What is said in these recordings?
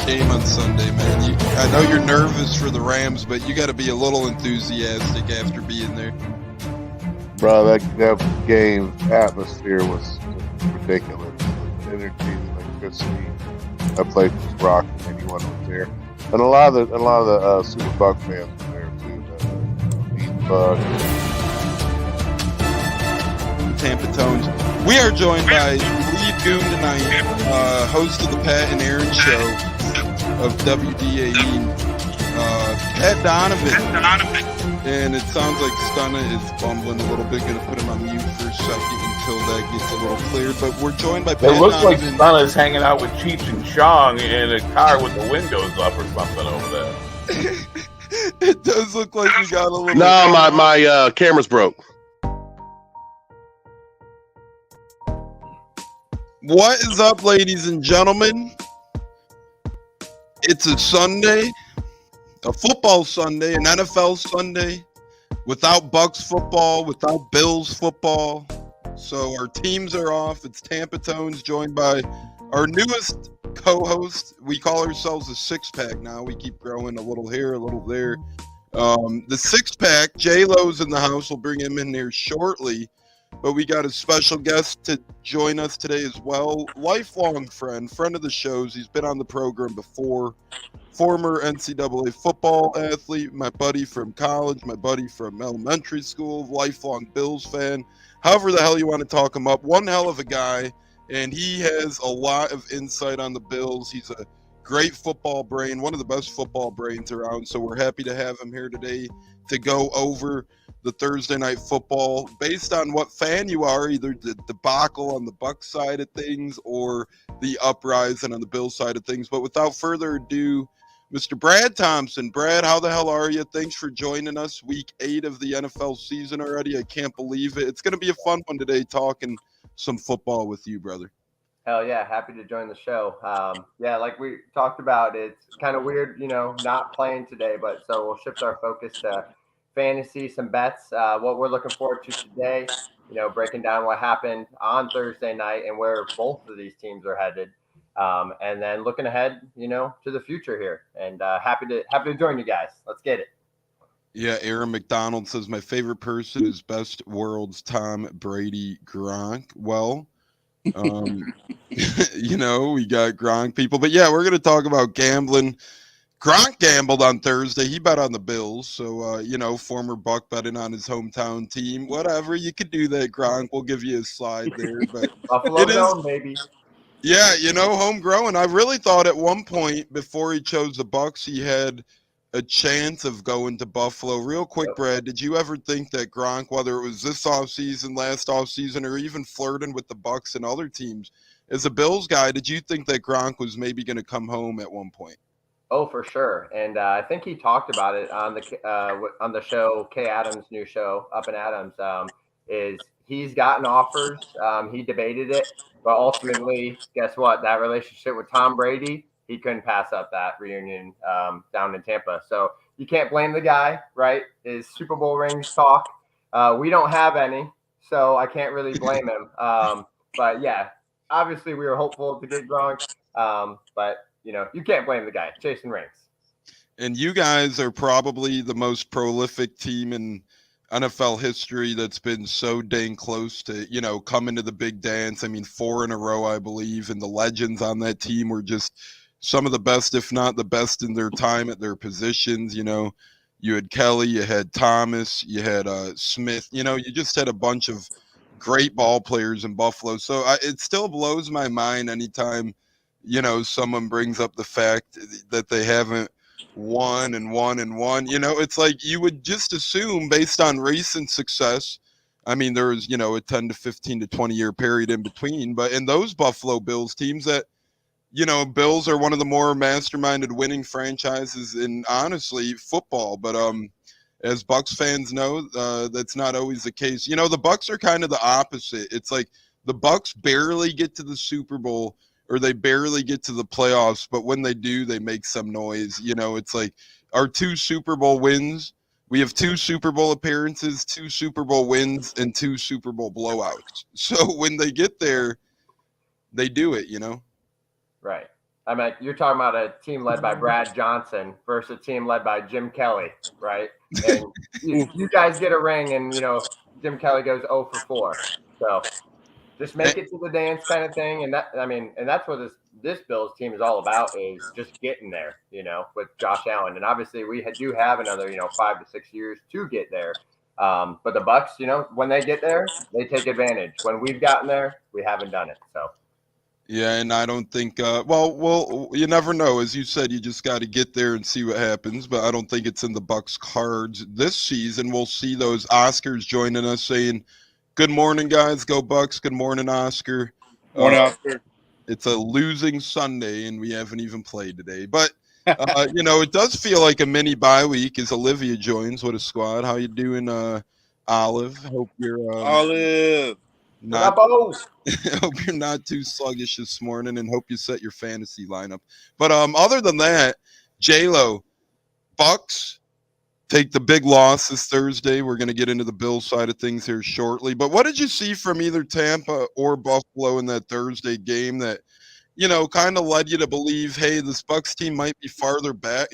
game on Sunday, man. I know you're nervous for the Rams, but you got to be a little enthusiastic after being there. Bro, that game atmosphere was ridiculous. The energy, the electricity. That place was rocking. Anyone was there, and a lot of the Super Bucs fans were there too. The Bucs. Tampa Tones. We are joined by lead goon tonight, host of the Pat and Aaron show of WDAE, Pat Donovan. And it sounds like Stunna is bumbling a little bit. Going to put him on mute for a second until that gets a little cleared. But we're joined by Pat It looks Donovan. like Stunna's hanging out with Cheech and Chong in a car with the windows up or something over there. It does look like we got a little... No, my camera's broke. What is up, ladies and gentlemen? It's a Sunday, a football Sunday, an NFL Sunday, without Bucs football, without Bills football. So our teams are off. It's Tampa Tones, joined by our newest co-host. We call ourselves a six-pack now. We keep growing a little here, a little there. The six-pack, J-Lo's in the house. We'll bring him in here shortly. But we got a special guest to join us today as well. Lifelong friend of the shows. He's been on the program before. Former NCAA football athlete, my buddy from college, my buddy from elementary school, lifelong Bills fan. However the hell you want to talk him up. One hell of a guy, and he has a lot of insight on the Bills. He's a great football brain, one of the best football brains around. So we're happy to have him here today to go over the Thursday night football based on what fan you are, either the debacle on the Bucs side of things or the uprising on the Bills side of things. But without further ado, Mr. Brad Thompson. Brad, how the hell are you? Thanks for joining us. Week 8 of the NFL season already. I can't believe it. It's going to be a fun one today talking some football with you, brother. Hell yeah, happy to join the show. Yeah, like we talked about, it's kind of weird, not playing today, but so we'll shift our focus to fantasy, some bets, what we're looking forward to today, breaking down what happened on Thursday night and where both of these teams are headed. And then looking ahead, to the future here, and happy to join you guys. Let's get it. Yeah, Aaron McDonald says my favorite person is best world's Tom Brady Gronk. Well, we got Gronk people, but yeah, we're going to talk about gambling. Gronk gambled on Thursday. He bet on the Bills. So, former Buck betting on his hometown team. Whatever, you could do that, Gronk. We'll give you a slide there. But Buffalo Zone, baby. Yeah, homegrown. I really thought at one point before he chose the Bucs, he had a chance of going to Buffalo. Real quick, Brad, did you ever think that Gronk, whether it was this offseason, last offseason, or even flirting with the Bucs and other teams, as a Bills guy, did you think that Gronk was maybe going to come home at one point? Oh, for sure. And I think he talked about it on the show, Kay Adams' new show, Up and Adams, is he's gotten offers. He debated it, but ultimately, guess what? That relationship with Tom Brady, he couldn't pass up that reunion down in Tampa. So you can't blame the guy, right? His Super Bowl rings talk. We don't have any, so I can't really blame him. But yeah, obviously we were hopeful to get Gronk, but you can't blame the guy chasing rings. And you guys are probably the most prolific team in NFL history that's been so dang close to, coming to the big dance. I mean, 4 in a row, I believe. And the legends on that team were just some of the best, if not the best in their time at their positions. You had Kelly, you had Thomas, you had Smith. You just had a bunch of great ball players in Buffalo. So it still blows my mind anytime someone brings up the fact that they haven't won. It's like you would just assume based on recent success. I mean, there was, a 10 to 15 to 20 year period in between, but in those Buffalo Bills teams that, Bills are one of the more masterminded winning franchises in honestly football. But as Bucs fans know, that's not always the case. The Bucs are kind of the opposite. It's like the Bucs barely get to the Super Bowl, or they barely get to the playoffs, but when they do, they make some noise. It's like our 2 Super Bowl wins. We have 2 Super Bowl appearances, 2 Super Bowl wins, and 2 Super Bowl blowouts. So when they get there, they do it, Right. I mean, you're talking about a team led by Brad Johnson versus a team led by Jim Kelly, right? And you guys get a ring, and Jim Kelly goes 0 for 4. So just make it to the dance kind of thing. And that's what this Bills team is all about, is just getting there, with Josh Allen. And obviously we do have another, 5 to 6 years to get there. But the Bucs, when they get there, they take advantage. When we've gotten there, we haven't done it. So. Yeah, and I don't think. Well, you never know. As you said, you just got to get there and see what happens. But I don't think it's in the Bucs' cards this season. We'll see those Oscars joining us, saying, "Good morning, guys. Go Bucs. Good morning, Oscar." Morning, Oscar. It's a losing Sunday, and we haven't even played today. But it does feel like a mini bye week as Olivia joins. What a squad! How you doing, Olive? Hope you're Olive. not. Hope you're not too sluggish this morning, and hope you set your fantasy lineup. But other than that, J-Lo, Bucs take the big loss this Thursday. We're going to get into the Bills side of things here shortly. But what did you see from either Tampa or Buffalo in that Thursday game that, kind of led you to believe, hey, this Bucs team might be farther back?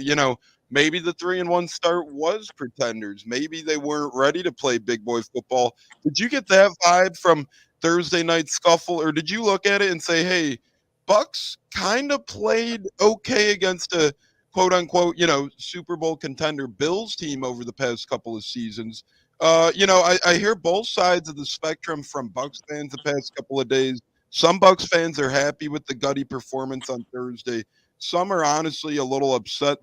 Maybe the 3-1 start was pretenders. Maybe they weren't ready to play big boy football. Did you get that vibe from Thursday night scuffle, or did you look at it and say, hey, Bucs kind of played okay against a quote unquote, Super Bowl contender Bills team over the past couple of seasons? I hear both sides of the spectrum from Bucs fans the past couple of days. Some Bucs fans are happy with the gutty performance on Thursday. Some are honestly a little upset,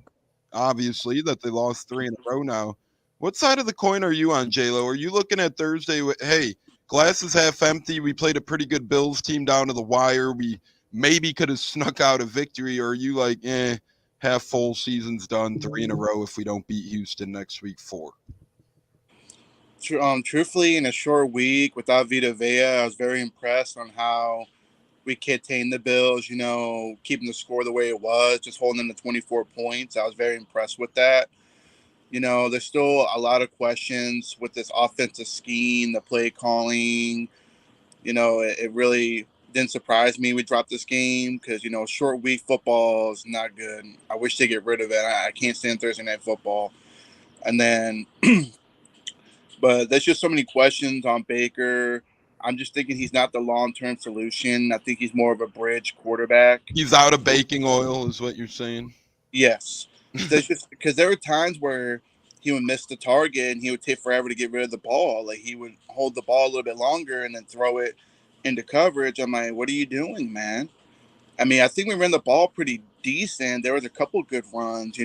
obviously, that they lost 3 in a row now. What side of the coin are you on, J-Lo? Are you looking at Thursday with, hey, glass is half empty, we played a pretty good Bills team down to the wire, we maybe could have snuck out a victory, or are you like, half full, season's done, 3 in a row if we don't beat Houston next week, 4? Truthfully, in a short week without Vita Vea, I was very impressed on how we contained the Bills, keeping the score the way it was, just holding them to 24 points. I was very impressed with that. There's still a lot of questions with this offensive scheme, the play calling. It really didn't surprise me we dropped this game because, short week football is not good. I wish they get rid of it. I can't stand Thursday night football. And then, but there's just so many questions on Baker. I'm just thinking he's not the long-term solution. I think he's more of a bridge quarterback. He's out of baking oil is what you're saying? Yes. Because there were times where he would miss the target and he would take forever to get rid of the ball. Like, he would hold the ball a little bit longer and then throw it into coverage. I'm like, what are you doing, man? I mean, I think we ran the ball pretty decent. There was a couple good runs,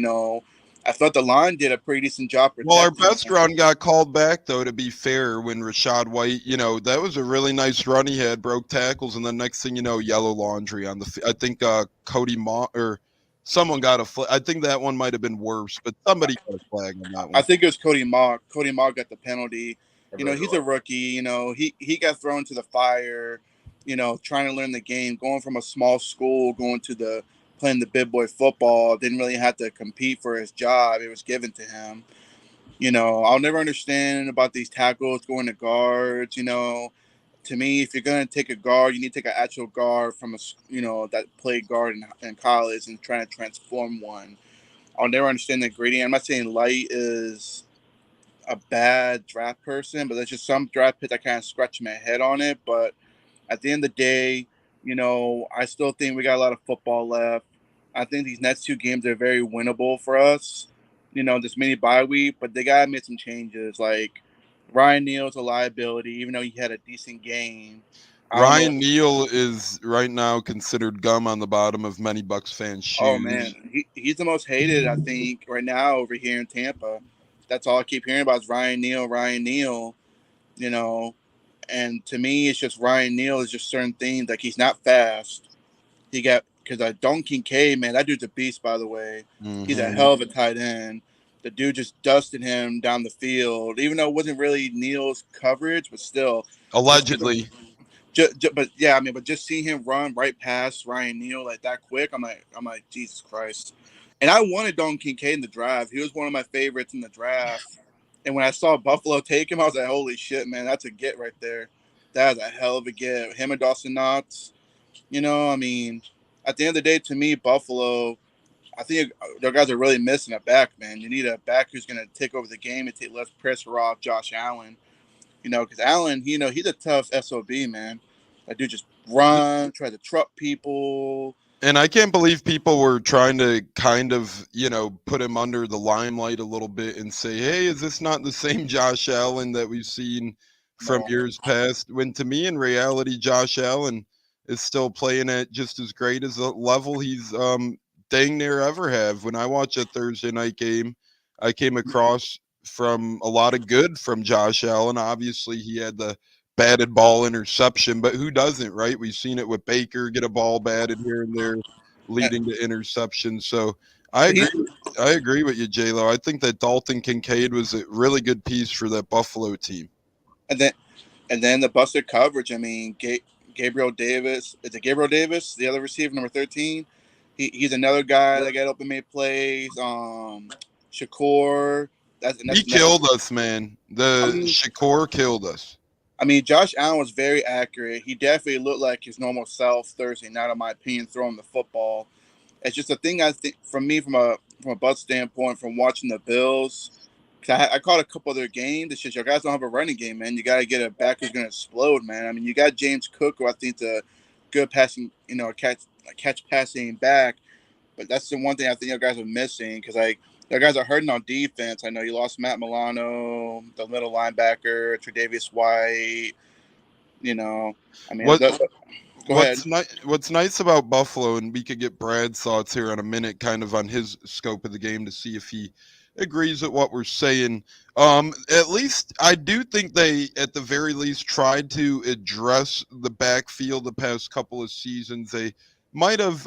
I thought the line did a pretty decent job protecting. Well, our best run got called back, though, to be fair, when Rashad White, that was a really nice run he had, broke tackles, and then next thing you know, yellow laundry on the I think Cody Ma or someone got a flag. I think that one might have been worse, but somebody got a flag on that one. I think it was Cody Mock. Cody Mock got the penalty. He's a rookie. He got thrown to the fire, trying to learn the game, going from a small school, going to playing the big boy football, didn't really have to compete for his job. It was given to him. I'll never understand about these tackles going to guards. To me, if you're going to take a guard, you need to take an actual guard from that played guard in college and trying to transform one. I'll never understand the gradient. I'm not saying Light is a bad draft person, but there's just some draft picks I kind of scratch my head on it. But at the end of the day, I still think we got a lot of football left. I think these next 2 games are very winnable for us. This mini bye week, but they got to make some changes. Like, Ryan Neal's a liability, even though he had a decent game. Ryan Neal is right now considered gum on the bottom of many Bucs fans' shoes. Oh, man. He's the most hated, I think, right now over here in Tampa. That's all I keep hearing about is Ryan Neal, And to me, it's just Ryan Neal is just certain things. Like, he's not fast. Because Don Kincaid, man, that dude's a beast, by the way. Mm-hmm. He's a hell of a tight end. The dude just dusted him down the field, even though it wasn't really Neal's coverage, but still. Allegedly. But just seeing him run right past Ryan Neal like that quick, I'm like, Jesus Christ. And I wanted Don Kincaid in the draft. He was one of my favorites in the draft. And when I saw Buffalo take him, I was like, holy shit, man, that's a get right there. That is a hell of a get. Him and Dawson Knox, at the end of the day, to me, Buffalo, I think their guys are really missing a back, man. You need a back who's going to take over the game and take less pressure off Josh Allen. Because Allen, he's a tough SOB, man. That dude just run, try to truck people. And I can't believe people were trying to kind of, put him under the limelight a little bit and say, hey, is this not the same Josh Allen that we've seen from years past? When to me, in reality, Josh Allen is still playing at just as great as the level he's dang near ever have. When I watch a Thursday night game, I came across from a lot of good from Josh Allen. Obviously, he had the batted ball interception, but who doesn't, right? We've seen it with Baker get a ball batted here and there, leading to interception. So I agree with you, J-Lo. I think that Dalton Kincaid was a really good piece for that Buffalo team. And then the busted coverage. I mean, Gabriel Davis. Is it Gabriel Davis, the other receiver, number 13? He's another guy that got open made plays. Shakur. He killed us, man. Shakur killed us. I mean, Josh Allen was very accurate. He definitely looked like his normal self Thursday night, in my opinion, throwing the football. It's just a thing I think, from a Bucs standpoint, from watching the Bills. Cause I caught a couple of their games. It's just your guys don't have a running game, man. You got to get a back who's going to explode, man. I mean, you got James Cook, who I think is a good passing, catch passing back. But that's the one thing I think your guys are missing, because your guys are hurting on defense. I know you lost Matt Milano, the middle linebacker, Tre'Davious White. I mean, go ahead. What's nice about Buffalo, and we could get Brad's thoughts here in a minute, kind of on his scope of the game to see if he agrees with what we're saying. At least I do think they, at the very least, tried to address the backfield the past couple of seasons. They might have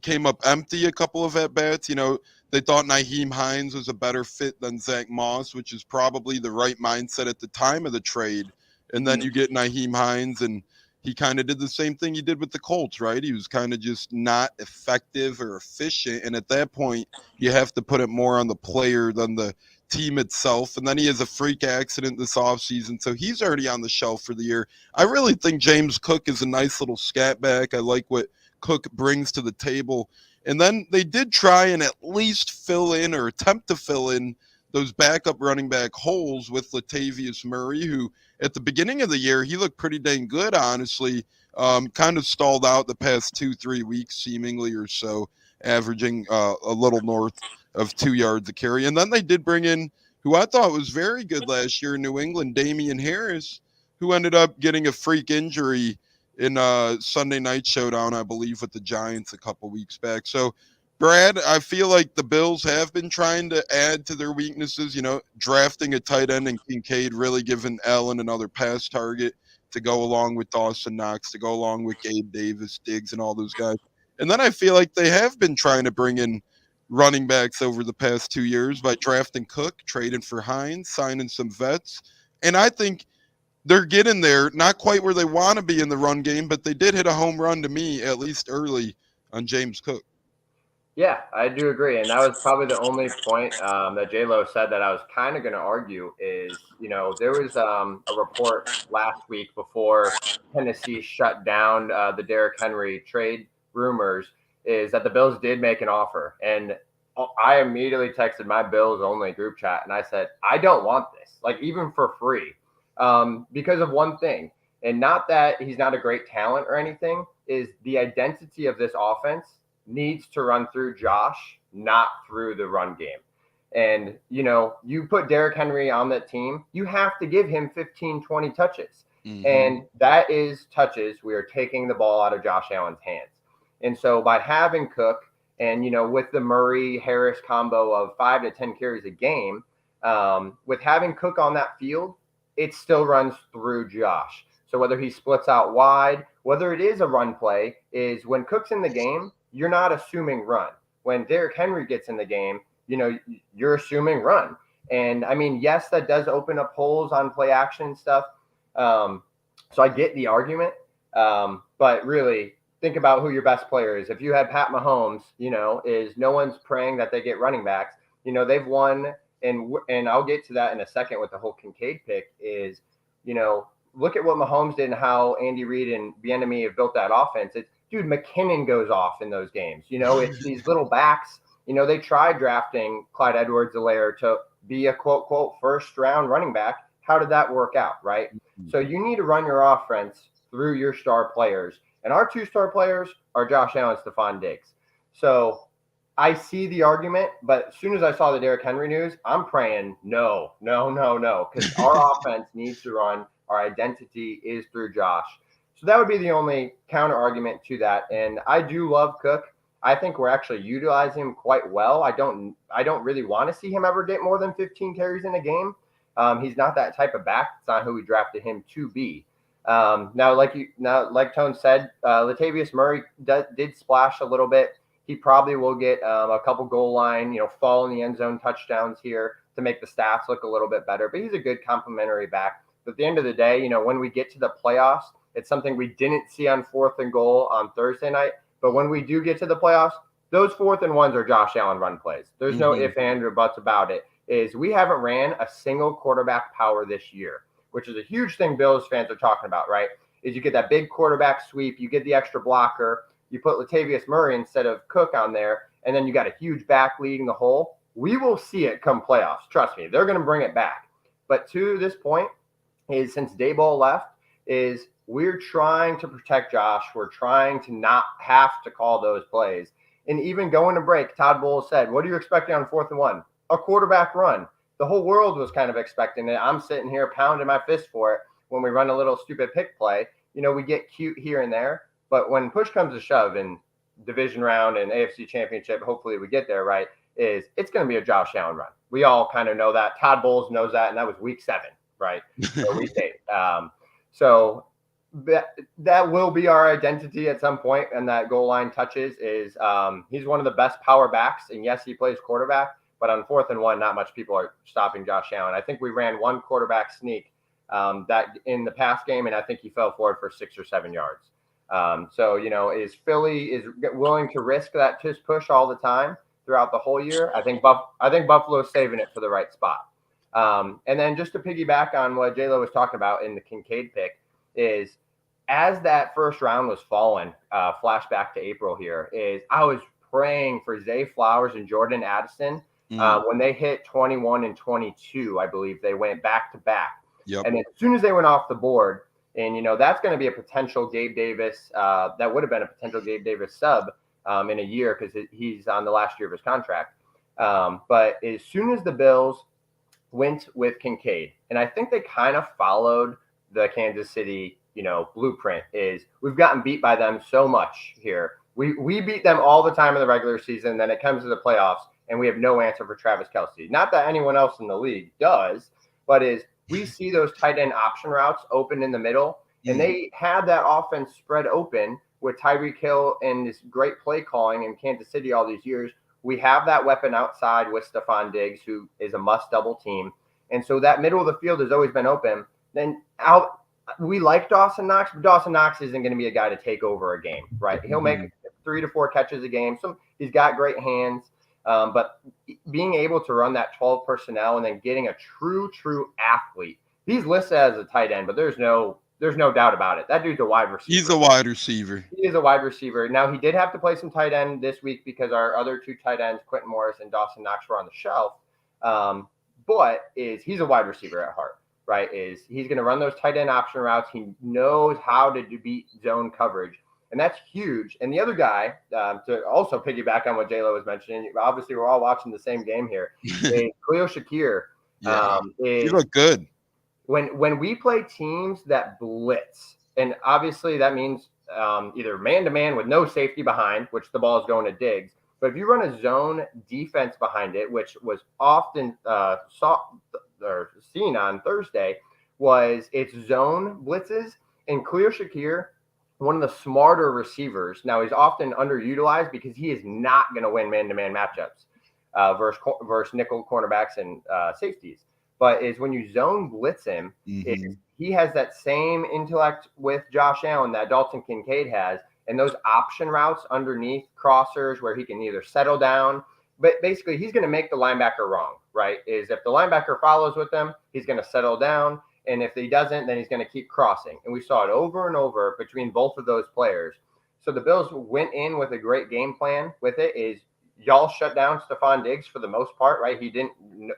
came up empty a couple of at-bats. They thought Nyheim Hines was a better fit than Zach Moss, which is probably the right mindset at the time of the trade. And then you get Nyheim Hines, and he kind of did the same thing he did with the Colts, right? He was kind of just not effective or efficient. And at that point, you have to put it more on the player than the team itself. And then he has a freak accident this offseason, so he's already on the shelf for the year. I really think James Cook is a nice little scat back. I like what Cook brings to the table. And then they did try and at least fill in, or attempt to fill in, those backup running back holes with Latavius Murray, who at the beginning of the year, he looked pretty dang good, honestly. Kind of stalled out the past 2-3 weeks, seemingly, or so, averaging a little north of 2 yards a carry. And then they did bring in, who I thought was very good last year in New England, Damian Harris, who ended up getting a freak injury in Sunday night showdown, I believe, with the Giants a couple weeks back. So, Brad, I feel like the Bills have been trying to add to their weaknesses, drafting a tight end and Kincaid, really giving Allen another pass target to go along with Dawson Knox, to go along with Gabe Davis, Diggs, and all those guys. And then I feel like they have been trying to bring in running backs over the past 2 years by drafting Cook, trading for Hines, signing some vets. And I think they're getting there, not quite where they want to be in the run game, but they did hit a home run to me, at least early, on James Cook. Yeah, I do agree. And that was probably the only point that J-Lo said that I was kind of going to argue is, there was a report last week before Tennessee shut down the Derrick Henry trade rumors, is that the Bills did make an offer. And I immediately texted my Bills only group chat and I said, I don't want this, even for free, because of one thing. And not that he's not a great talent or anything, is the identity of this offense needs to run through Josh, not through the run game. And, you put Derrick Henry on that team, you have to give him 15, 20 touches. Mm-hmm. And that is touches. We are taking the ball out of Josh Allen's hands. And so by having Cook and, with the Murray-Harris combo of 5 to 10 carries a game, with having Cook on that field, it still runs through Josh. So whether he splits out wide, whether it is a run play, is when Cook's in the game, you're not assuming run. When Derrick Henry gets in the game, you're assuming run. And I mean, yes, that does open up holes on play action stuff. So I get the argument. But really think about who your best player is. If you had Pat Mahomes, is no one's praying that they get running backs. They've won, and I'll get to that in a second with the whole Kincaid pick is, look at what Mahomes did and how Andy Reid and Bieniemy have built that offense. It's dude, McKinnon goes off in those games. It's these little backs. They tried drafting Clyde Edwards-Helaire to be a quote, quote, first round running back. How did that work out, right? So you need to run your offense through your star players. And our 2 star players are Josh Allen and Stephon Diggs. So I see the argument, but as soon as I saw the Derrick Henry news, I'm praying no, because our offense needs to run. Our identity is through Josh. So that would be the only counter argument to that. And I do love Cook. I think we're actually utilizing him quite well. I don't really want to see him ever get more than 15 carries in a game. He's not that type of back. It's not who we drafted him to be. Now, like Tone said, Latavius Murray did splash a little bit. He probably will get a couple goal line, fall in the end zone touchdowns here to make the stats look a little bit better. But he's a good complementary back. But at the end of the day, when we get to the playoffs, it's something we didn't see on 4th and goal on Thursday night. But when we do get to the playoffs, those 4th and 1s are Josh Allen run plays. There's no ifs, ands, or buts about it. We haven't ran a single quarterback power this year, which is a huge thing Bills fans are talking about, right? Is you get that big quarterback sweep, you get the extra blocker, you put Latavius Murray instead of Cook on there, and then you got a huge back leading the hole. We will see it come playoffs. Trust me, they're going to bring it back. But to this point, is since Daboll left, is we're trying to protect Josh. We're trying to not have to call those plays. And even going to break, Todd Bowles said, what are you expecting on 4th and 1? A quarterback run. The whole world was kind of expecting it. I'm sitting here pounding my fist for it when we run a little stupid pick play. We get cute here and there. But when push comes to shove in division round and AFC championship, hopefully we get there, right, it's going to be a Josh Allen run. We all kind of know that. Todd Bowles knows that, and that was week 7, right? Or week 8. So that will be our identity at some point, and that goal line touches is he's one of the best power backs, and yes, he plays quarterback, but on 4th and 1, not much people are stopping Josh Allen. I think we ran one quarterback sneak that in the pass game, and I think he fell forward for 6 or 7 yards. So, is Philly is willing to risk that just push all the time throughout the whole year? I think Buffalo's saving it for the right spot. And then just to piggyback on what J-Lo was talking about in the Kincaid pick is as that first round was falling, flashback to April here, is I was praying for Zay Flowers and Jordan Addison. When they hit 21 and 22, I believe they went back to back. Yep. And as soon as they went off the board, and, that's going to be a potential Gabe Davis, that would have been a potential Gabe Davis sub in a year because he's on the last year of his contract. But as soon as the Bills went with Kincaid, and I think they kind of followed the Kansas City, blueprint, is we've gotten beat by them so much here. We beat them all the time in the regular season. Then it comes to the playoffs, and we have no answer for Travis Kelce. Not that anyone else in the league does, but we see those tight end option routes open in the middle, and they had that offense spread open with Tyreek Hill and this great play calling in Kansas City all these years. We have that weapon outside with Stephon Diggs, who is a must double team. And so that middle of the field has always been open. Then we like Dawson Knox, but Dawson Knox isn't going to be a guy to take over a game, right? He'll make 3 to 4 catches a game. So he's got great hands. But being able to run that 12 personnel and then getting a true athlete, he's listed as a tight end, but there's no doubt about it. That dude's a wide receiver. He's a wide receiver. He is a wide receiver. Now, he did have to play some tight end this week because our other 2 tight ends, Quentin Morris and Dawson Knox, were on the shelf. But he's a wide receiver at heart, right? He's going to run those tight end option routes. He knows how to beat zone coverage. And that's huge. And the other guy, to also piggyback on what J-Lo was mentioning, obviously we're all watching the same game here, is Khalil Shakir. He looked good. When we play teams that blitz, and obviously that means either man-to-man with no safety behind, which the ball is going to Diggs, but if you run a zone defense behind it, which was often seen on Thursday, it's zone blitzes, and Khalil Shakir, one of the smarter receivers. Now, he's often underutilized because he is not going to win man-to-man matchups versus nickel cornerbacks and safeties. But when you zone blitz him, he has that same intellect with Josh Allen that Dalton Kincaid has, and those option routes underneath crossers where he can either settle down, but basically he's going to make the linebacker wrong, right? If the linebacker follows with him, he's going to settle down. And if he doesn't, then he's going to keep crossing. And we saw it over and over between both of those players. So the Bills went in with a great game plan with it. Is y'all shut down Stephon Diggs for the most part, right? He didn't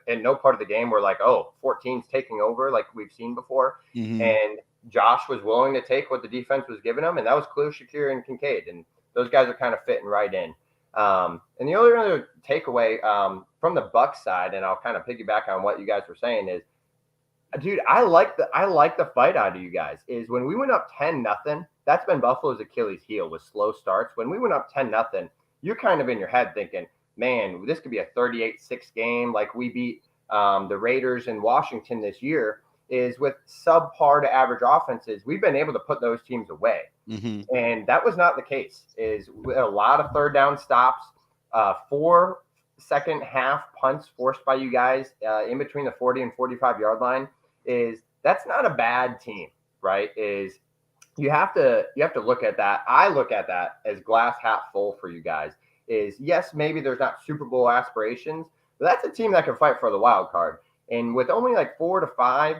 in no part of the game were like, 14's taking over like we've seen before. Mm-hmm. And Josh was willing to take what the defense was giving him, and that was Khalil Shakir and Kincaid. And those guys are kind of fitting right in. And the only other takeaway from the Bucs side, and I'll kind of piggyback on what you guys were saying, is, dude, I like the fight out of you guys. Is when we went up 10-0, that's been Buffalo's Achilles heel with slow starts. When we went up 10-0, you're kind of in your head thinking, man, this could be a 38-6 game like we beat the Raiders in Washington this year. Is with subpar to average offenses, we've been able to put those teams away. Mm-hmm. And that was not the case. Is with a lot of third down stops, 4 second half punts forced by you guys in between the 40 and 45 yard line. Is that's not a bad team, right? Is you have to look at that. I look at that as glass half full for you guys. Is yes, maybe there's not Super Bowl aspirations, but that's a team that can fight for the wild card. And with only like 4 to 5,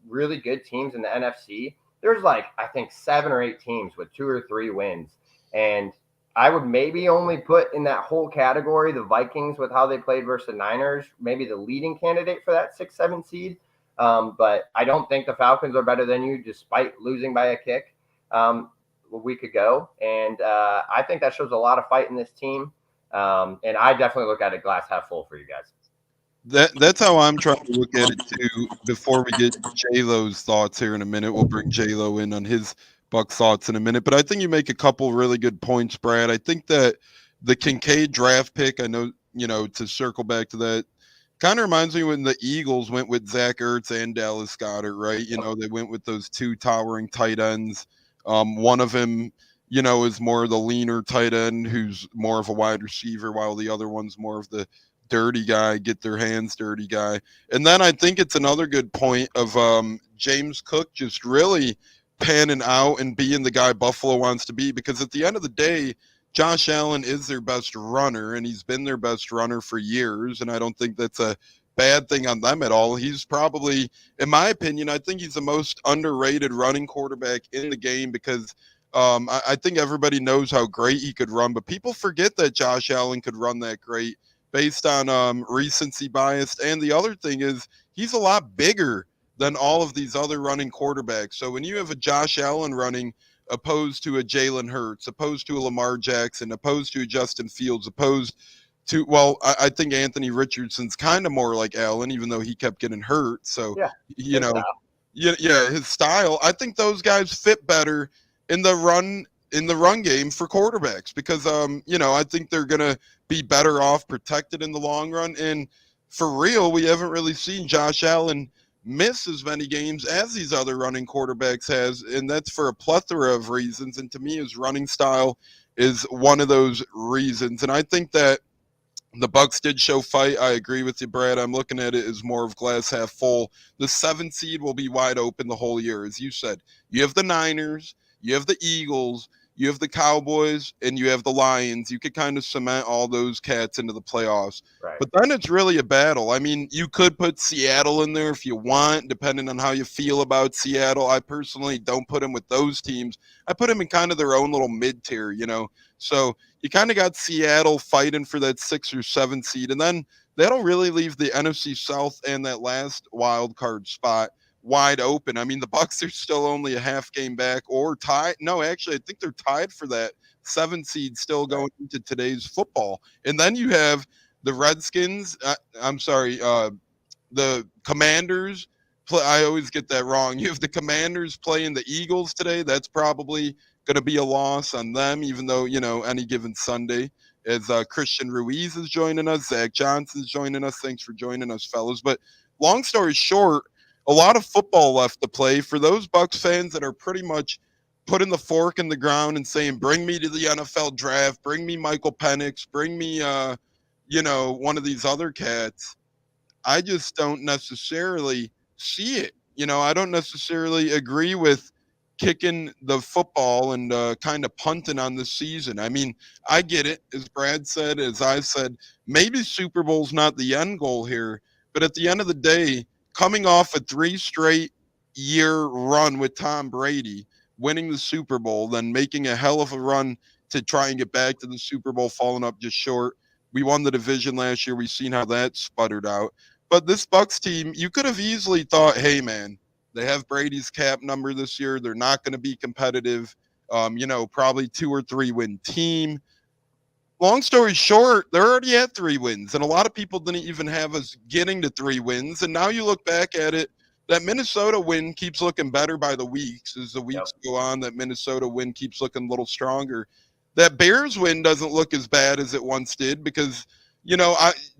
really good teams in the NFC, there's like, I think 7 or 8 teams with 2 or 3 wins. And I would maybe only put in that whole category the Vikings with how they played versus the Niners, maybe the leading candidate for that 6-7 seed. But I don't think the Falcons are better than you despite losing by a kick a week ago. And I think that shows a lot of fight in this team. And I definitely look at it glass half full for you guys. That's how I'm trying to look at it too. Before we get J-Lo's thoughts here in a minute, we'll bring J-Lo in on his Bucs thoughts in a minute. But I think you make a couple really good points, Brad. I think that the Kincaid draft pick, I know, to circle back to that, kind of reminds me when the Eagles went with Zach Ertz and Dallas Goedert, right? They went with those 2 towering tight ends. One of them, is more the leaner tight end who's more of a wide receiver, while the other one's more of the dirty guy, get their hands dirty guy. And then I think it's another good point of James Cook just really panning out and being the guy Buffalo wants to be, because at the end of the day, Josh Allen is their best runner, and he's been their best runner for years, and I don't think that's a bad thing on them at all. He's probably, in my opinion, I think he's the most underrated running quarterback in the game, because I think everybody knows how great he could run, but people forget that Josh Allen could run that great based on recency bias. And the other thing is he's a lot bigger than all of these other running quarterbacks. So when you have a Josh Allen running opposed to a Jalen Hurts, opposed to a Lamar Jackson, opposed to a Justin Fields, opposed to, I think Anthony Richardson's kind of more like Allen, even though he kept getting hurt. So, his style, I think those guys fit better in the run game for quarterbacks, because I think they're gonna be better off protected in the long run. And for real, we haven't really seen Josh Allen miss as many games as these other running quarterbacks has, and that's for a plethora of reasons. And to me, his running style is one of those reasons. And I think that the Bucs did show fight. I agree with you, Brad. I'm looking at it as more of glass half full. The 7th seed will be wide open the whole year. As you said, you have the Niners, you have the Eagles, you have the Cowboys, and you have the Lions. You could kind of cement all those cats into the playoffs. Right. But then it's really a battle. I mean, you could put Seattle in there if you want, depending on how you feel about Seattle. I personally don't put them with those teams. I put them in kind of their own little mid-tier, So you kind of got Seattle fighting for that 6 or 7 seed. And then that'll really leave the NFC South and that last wild card spot wide open. I mean, the Bucs are still only a half game back or tied. No, actually, I think they're tied for that 7 seed still going into today's football. And then you have the Redskins. The Commanders. I always get that wrong. You have the Commanders playing the Eagles today. That's probably going to be a loss on them, even though, any given Sunday, as Christian Ruiz is joining us, Zach Johnson's joining us. Thanks for joining us, fellas. But long story short, a lot of football left to play for those Bucs fans that are pretty much putting the fork in the ground and saying, bring me to the NFL draft, bring me Michael Penix, bring me, one of these other cats. I just don't necessarily see it. I don't necessarily agree with kicking the football and kind of punting on the season. I mean, I get it. As Brad said, as I said, maybe Super Bowl's not the end goal here, but at the end of the day, coming off a 3 straight year run with Tom Brady, winning the Super Bowl, then making a hell of a run to try and get back to the Super Bowl, falling up just short. We won the division last year. We've seen how that sputtered out. But this Bucs team, you could have easily thought, hey, man, they have Brady's cap number this year. They're not going to be competitive. Probably 2 or 3 win team. Long story short, they're already at 3 wins, and a lot of people didn't even have us getting to 3 wins. And now you look back at it, that Minnesota win keeps looking better by the weeks. As the weeks go on, that Minnesota win keeps looking a little stronger. That Bears win doesn't look as bad as it once did because,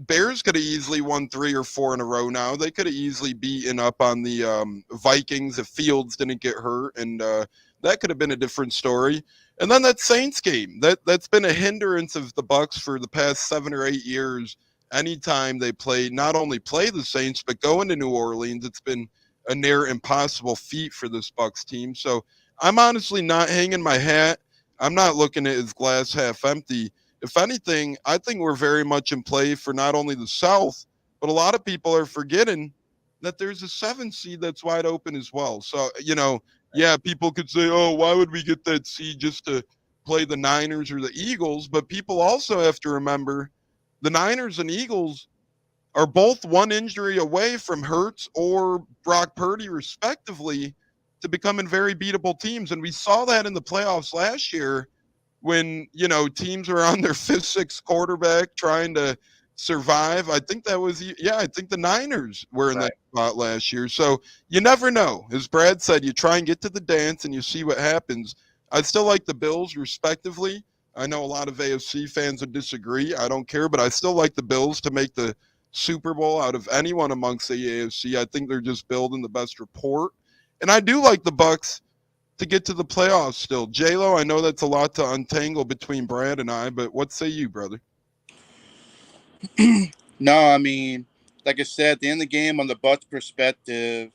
Bears could have easily won 3 or 4 in a row now. They could have easily beaten up on the Vikings if Fields didn't get hurt, and that could have been a different story. And then that Saints game, that's been a hindrance of the Bucs for the past 7 or 8 years. Anytime they not only play the Saints, but go into New Orleans, it's been a near impossible feat for this Bucs team. So I'm honestly not hanging my hat. I'm not looking at it as glass half empty. If anything, I think we're very much in play for not only the South, but a lot of people are forgetting that there's a 7 seed that's wide open as well. So, yeah, people could say, oh, why would we get that seed just to play the Niners or the Eagles? But people also have to remember the Niners and Eagles are both 1 injury away from Hurts or Brock Purdy, respectively, to becoming very beatable teams. And we saw that in the playoffs last year when, teams were on their 5th, 6th quarterback trying to survive. I think the Niners were in that spot last year. So you never know. As Brad said, you try and get to the dance and you see what happens. I still like the Bills, respectively. I know a lot of AFC fans would disagree. I don't care, but I still like the Bills to make the Super Bowl out of anyone amongst the AFC. I think they're just building the best report. And I do like the Bucs to get to the playoffs still. J-Lo, I know that's a lot to untangle between Brad and I, but what say you, brother? No, I mean, like I said, at the end of the game, on the Bucs' perspective,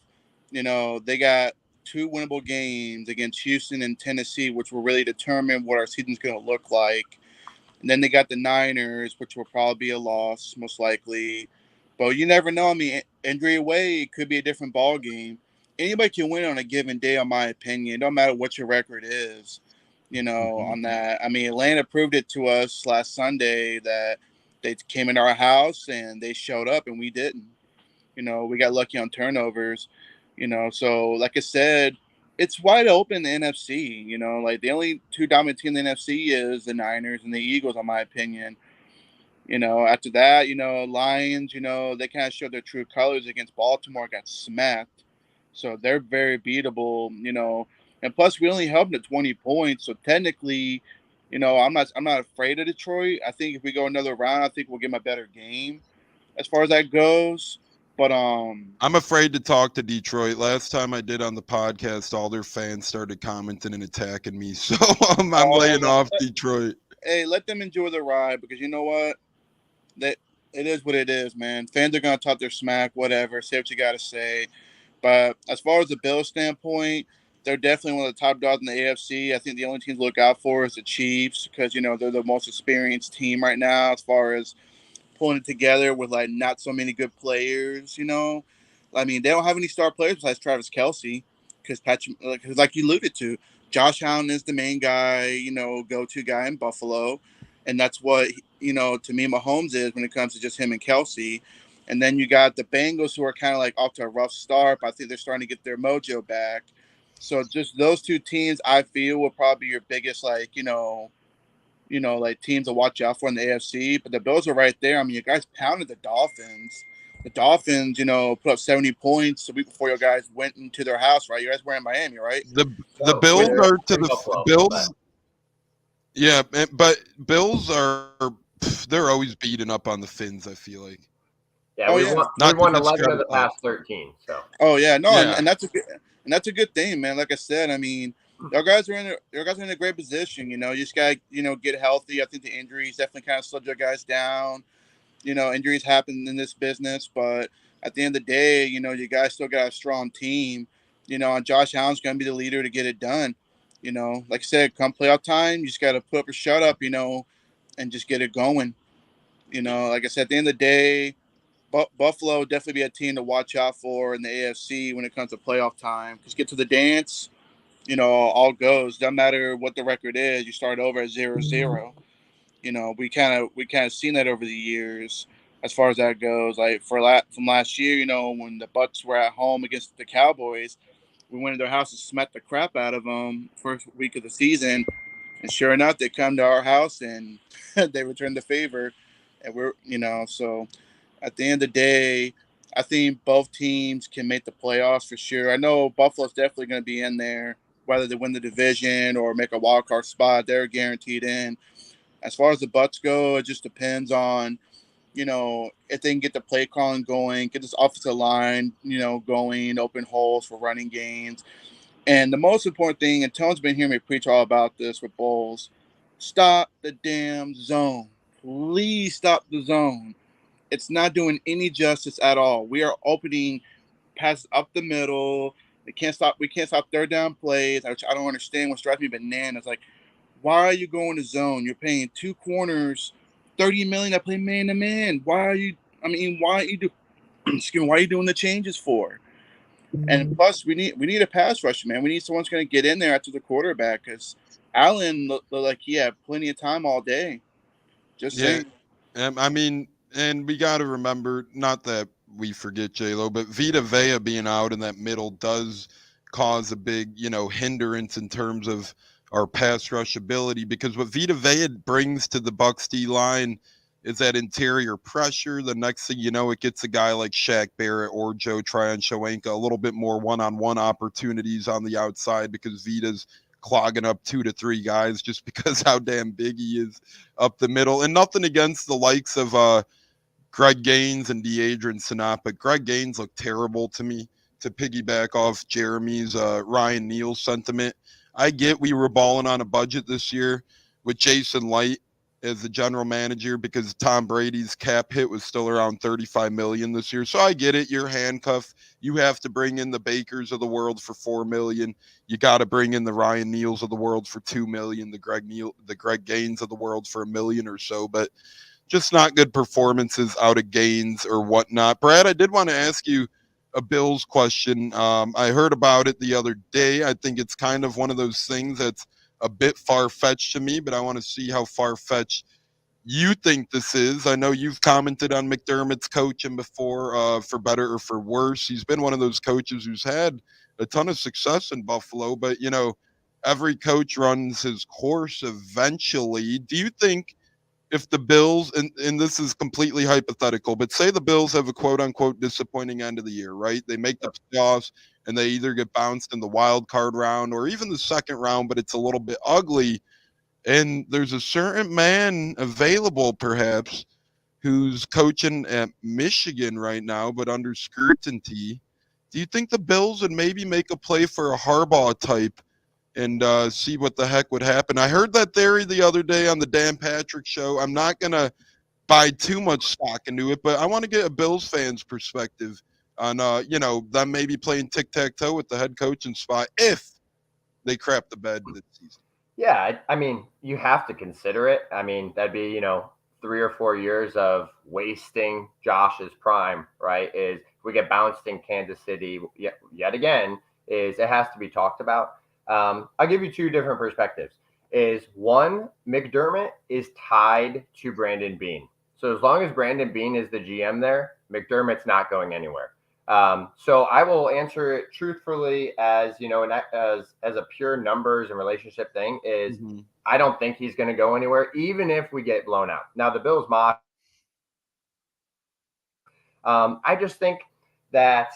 they got 2 winnable games against Houston and Tennessee, which will really determine what our season's going to look like. And then they got the Niners, which will probably be a loss, most likely. But you never know. I mean, injury away, it could be a different ball game. Anybody can win on a given day, in my opinion. It don't matter what your record is, on that. I mean, Atlanta proved it to us last Sunday that they came in our house and they showed up and we didn't. We got lucky on turnovers, So, like I said, it's wide open in the NFC. Like the only 2 dominant teams in the NFC is the Niners and the Eagles, in my opinion. After that, Lions, they kind of showed their true colors against Baltimore, got smacked. So they're very beatable, And plus, we only held them to 20 points. So technically, I'm not afraid of Detroit. I think if we go another round, I think we'll give them a better game as far as that goes. But I'm afraid to talk to Detroit. Last time I did on the podcast, all their fans started commenting and attacking me. So I'm laying off Detroit. Hey, let them enjoy the ride because you know what? That it is what it is, man. Fans are gonna talk their smack, whatever. Say what you gotta say. But as far as the Bills standpoint, they're definitely one of the top dogs in the AFC. I think the only team to look out for is the Chiefs because they're the most experienced team right now as far as pulling it together with like not so many good players. I mean, they don't have any star players besides Travis Kelce because Patrick, like you alluded to, Josh Allen is the main guy, go-to guy in Buffalo, and that's what to me Mahomes is when it comes to just him and Kelce. And then you got the Bengals who are kind of like off to a rough start, but I think they're starting to get their mojo back. So just those 2 teams, I feel, will probably be your biggest like like teams to watch out for in the AFC. But the Bills are right there. I mean, you guys pounded the Dolphins. The Dolphins, put up 70 points the week before you guys went into their house, right? You guys were in Miami, right? The Bills are to the Bills. Yeah, but Bills they're always beating up on the Finns, I feel like. Yeah, we won 11 of the past 13. So. Oh yeah, no, yeah. And that's a good thing, man. Like I said, I mean, your guys are in a great position. You just gotta get healthy. I think the injuries definitely kind of slowed your guys down. Injuries happen in this business, but at the end of the day, you guys still got a strong team. And Josh Allen's gonna be the leader to get it done. Like I said, come playoff time, you just gotta put up or shut up. And just get it going. Like I said, at the end of the day. Buffalo definitely be a team to watch out for in the AFC when it comes to playoff time. Just get to the dance, all goes. Doesn't matter what the record is. You start over at 0-0. We kind of seen that over the years as far as that goes. Like from last year, when the Bucs were at home against the Cowboys, we went to their house and smacked the crap out of them first week of the season. And sure enough, they come to our house and they return the favor. And so at the end of the day, I think both teams can make the playoffs for sure. I know Buffalo's definitely going to be in there, whether they win the division or make a wild card spot. They're guaranteed in. As far as the Bucs go, it just depends on, if they can get the play calling going, get this offensive line, going, open holes for running games. And the most important thing, and Tone's been hearing me preach all about this with Bulls, stop the damn zone. Please stop the zone. It's not doing any justice at all. We are opening passes up the middle. We can't stop third down plays, which I don't understand. What's driving me bananas. Like, why are you going to zone? You're paying two corners $30 million to play man to man. Why are you doing the changes for? And plus, we need a pass rusher, man. We need someone who's going to get in there after the quarterback, because Allen looked like he had plenty of time all day. Just saying. And we got to remember, not that we forget J-Lo, but Vita Vea being out in that middle does cause a big, hindrance in terms of our pass rush ability, because what Vita Vea brings to the Bucs D line is that interior pressure. The next thing you know, it gets a guy like Shaq Barrett or Joe Tryon-Shoyinka a little bit more one-on-one opportunities on the outside, because Vita's clogging up 2 to 3 guys just because how damn big he is up the middle. And nothing against the likes of Greg Gaines and Deadrian Sinat, but Greg Gaines looked terrible to me, to piggyback off Jeremy's Ryan Neal sentiment. I get we were balling on a budget this year with Jason Light as the general manager, because Tom Brady's cap hit was still around $35 million this year. So I get it. You're handcuffed. You have to bring in the Bakers of the world for $4 million. You got to bring in the Ryan Neals of the world for $2 million, the Greg Gaines of the world for $1 million or so, but just not good performances out of Gaines or whatnot. Brad, I did want to ask you a Bills question. I heard about it the other day. I think it's kind of one of those things that's a bit far-fetched to me, but I want to see how far-fetched you think this is. I know you've commented on McDermott's coaching before, for better or for worse. He's been one of those coaches who's had a ton of success in Buffalo, but, every coach runs his course eventually. Do you think if the Bills, and this is completely hypothetical, but say the Bills have a quote-unquote disappointing end of the year, right? They make the playoffs, and they either get bounced in the wild card round or even the second round, but it's a little bit ugly, and there's a certain man available, perhaps, who's coaching at Michigan right now, but under scrutiny. Do you think the Bills would maybe make a play for a Harbaugh type and see what the heck would happen? I heard that theory the other day on the Dan Patrick show. I'm not going to buy too much stock into it, but I want to get a Bills fan's perspective on, them maybe playing tic-tac-toe with the head coaching spot if they crap the bed this season. Yeah, you have to consider it. That'd be, 3 or 4 years of wasting Josh's prime, right? Is we get bounced in Kansas City yet again, is it has to be talked about. I'll give you 2 different perspectives. Is one, McDermott is tied to Brandon Beane. So as long as Brandon Beane is the GM there, McDermott's not going anywhere. So I will answer it truthfully as a pure numbers and relationship thing is I don't think he's going to go anywhere, even if we get blown out. Now the Bills mock. I just think that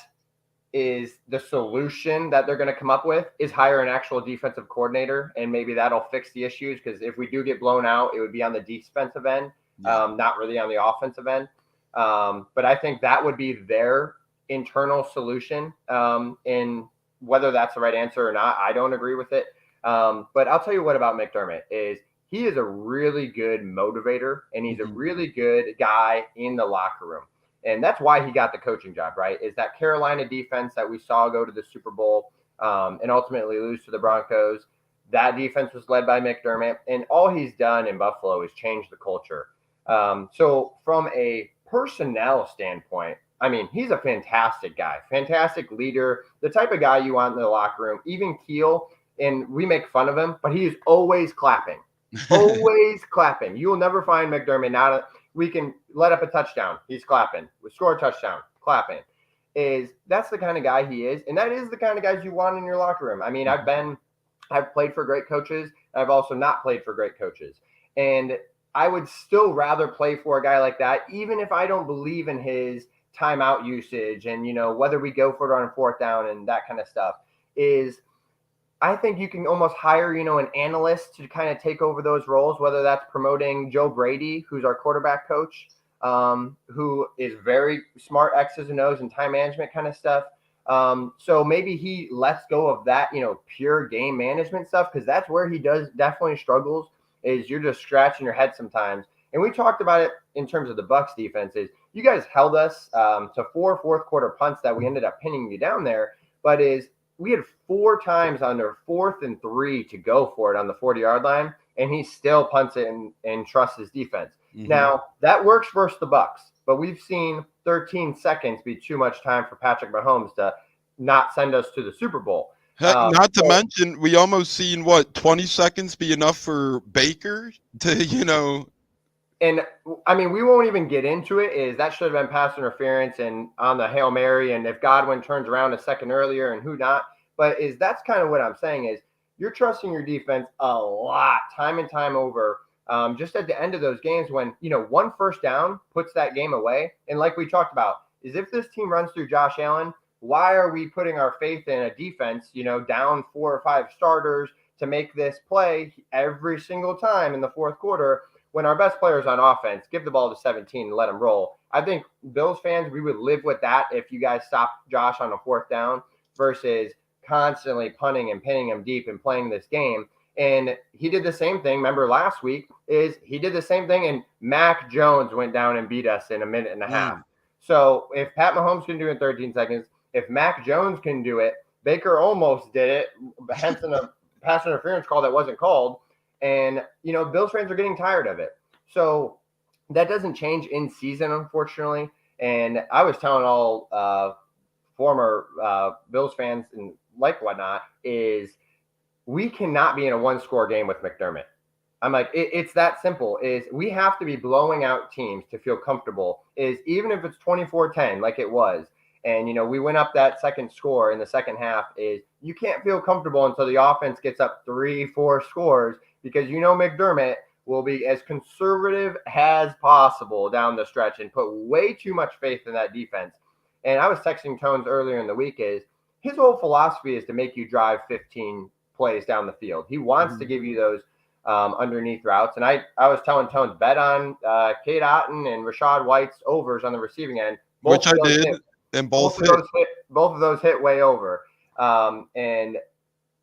is the solution that they're going to come up with is hire an actual defensive coordinator, and maybe that'll fix the issues. Because if we do get blown out, it would be on the defensive end, not really on the offensive end. But I think that would be their internal solution. And whether that's the right answer or not, I don't agree with it. But I'll tell you what about McDermott is he is a really good motivator, and he's a really good guy in the locker room. And that's why he got the coaching job, right? Is that Carolina defense that we saw go to the Super Bowl and ultimately lose to the Broncos. That defense was led by McDermott, and all he's done in Buffalo is change the culture. So from a personnel standpoint, he's a fantastic guy, fantastic leader, the type of guy you want in the locker room. Even keel and we make fun of him, but he is always clapping. Always clapping. You will never find McDermott we can let up a touchdown. He's clapping. We score a touchdown. Clapping. That's the kind of guy he is. And that is the kind of guys you want in your locker room. I mean, I've played for great coaches. I've also not played for great coaches. And I would still rather play for a guy like that, even if I don't believe in his timeout usage and, whether we go for it on 4th down and that kind of stuff I think you can almost hire, an analyst to kind of take over those roles, whether that's promoting Joe Brady, who's our quarterback coach, who is very smart X's and O's and time management kind of stuff. So maybe he lets go of that, pure game management stuff, because that's where he definitely struggles, is you're just scratching your head sometimes. And we talked about it in terms of the Bucs defenses. You guys held us to 4 fourth quarter punts that we ended up pinning you down there, but we had 4 times under 4th and 3 to go for it on the 40-yard line, and he still punts it and trusts his defense. Mm-hmm. Now, that works versus the Bucs, but we've seen 13 seconds be too much time for Patrick Mahomes to not send us to the Super Bowl. Not to mention, we almost seen 20 seconds be enough for Baker to, And I mean, we won't even get into it. That should have been pass interference and on the Hail Mary. And if Godwin turns around a second earlier and who not, but that's kind of what I'm saying is you're trusting your defense a lot, time and time over. Just at the end of those games when, 1 first down puts that game away. And like we talked about, is if this team runs through Josh Allen, why are we putting our faith in a defense, down 4 or 5 starters to make this play every single time in the 4th quarter when our best players on offense give the ball to 17 and let them roll? I think Bills fans, we would live with that if you guys stop Josh on a 4th down versus constantly punting and pinning him deep and playing this game. And he did the same thing. Remember last week he did the same thing, and Mac Jones went down and beat us in a minute and a half. So if Pat Mahomes can do it in 13 seconds, if Mac Jones can do it, Baker almost did it, hence a pass interference call that wasn't called. And, Bills fans are getting tired of it. So that doesn't change in season, unfortunately. And I was telling all former Bills fans and whatnot is we cannot be in a 1-score game with McDermott. I'm like, it's that simple. We have to be blowing out teams to feel comfortable. Even if it's 24-10 like it was, and, we went up that second score in the second half, you can't feel comfortable until the offense gets up 3-4 scores, because McDermott will be as conservative as possible down the stretch and put way too much faith in that defense. And I was texting Tones earlier in the week his whole philosophy is to make you drive 15 plays down the field. He wants to give you those underneath routes. And I was telling Tones, bet on Cade Otton and Rashad White's overs on the receiving end. Which I did, and both of those hit way over. And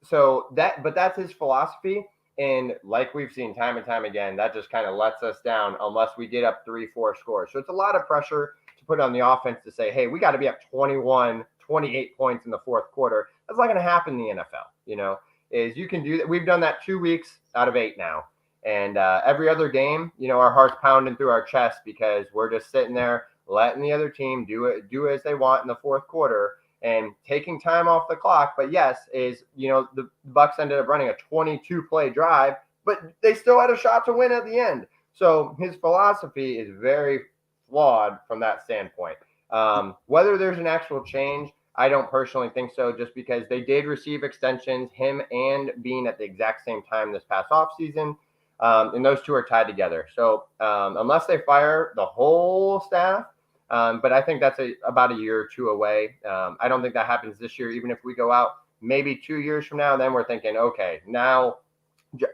so that's his philosophy. And like we've seen time and time again, that just kind of lets us down unless we get up 3-4 scores. So it's a lot of pressure to put on the offense to say, hey, we got to be up 21, 28 points in the 4th quarter. That's not going to happen in the NFL, is you can do that. We've done that 2 weeks out of 8 now. And every other game, our heart's pounding through our chest because we're just sitting there letting the other team do as they want in the 4th quarter and taking time off the clock. But yes, the Bucs ended up running a 22-play drive, but they still had a shot to win at the end. So his philosophy is very flawed from that standpoint. Whether there's an actual change, I don't personally think so, just because they did receive extensions, him and Bean, at the exact same time this past offseason. And those two are tied together. So unless they fire the whole staff, but I think that's about a year or 2 away. I don't think that happens this year. Even if we go out maybe 2 years from now, then we're thinking, okay, now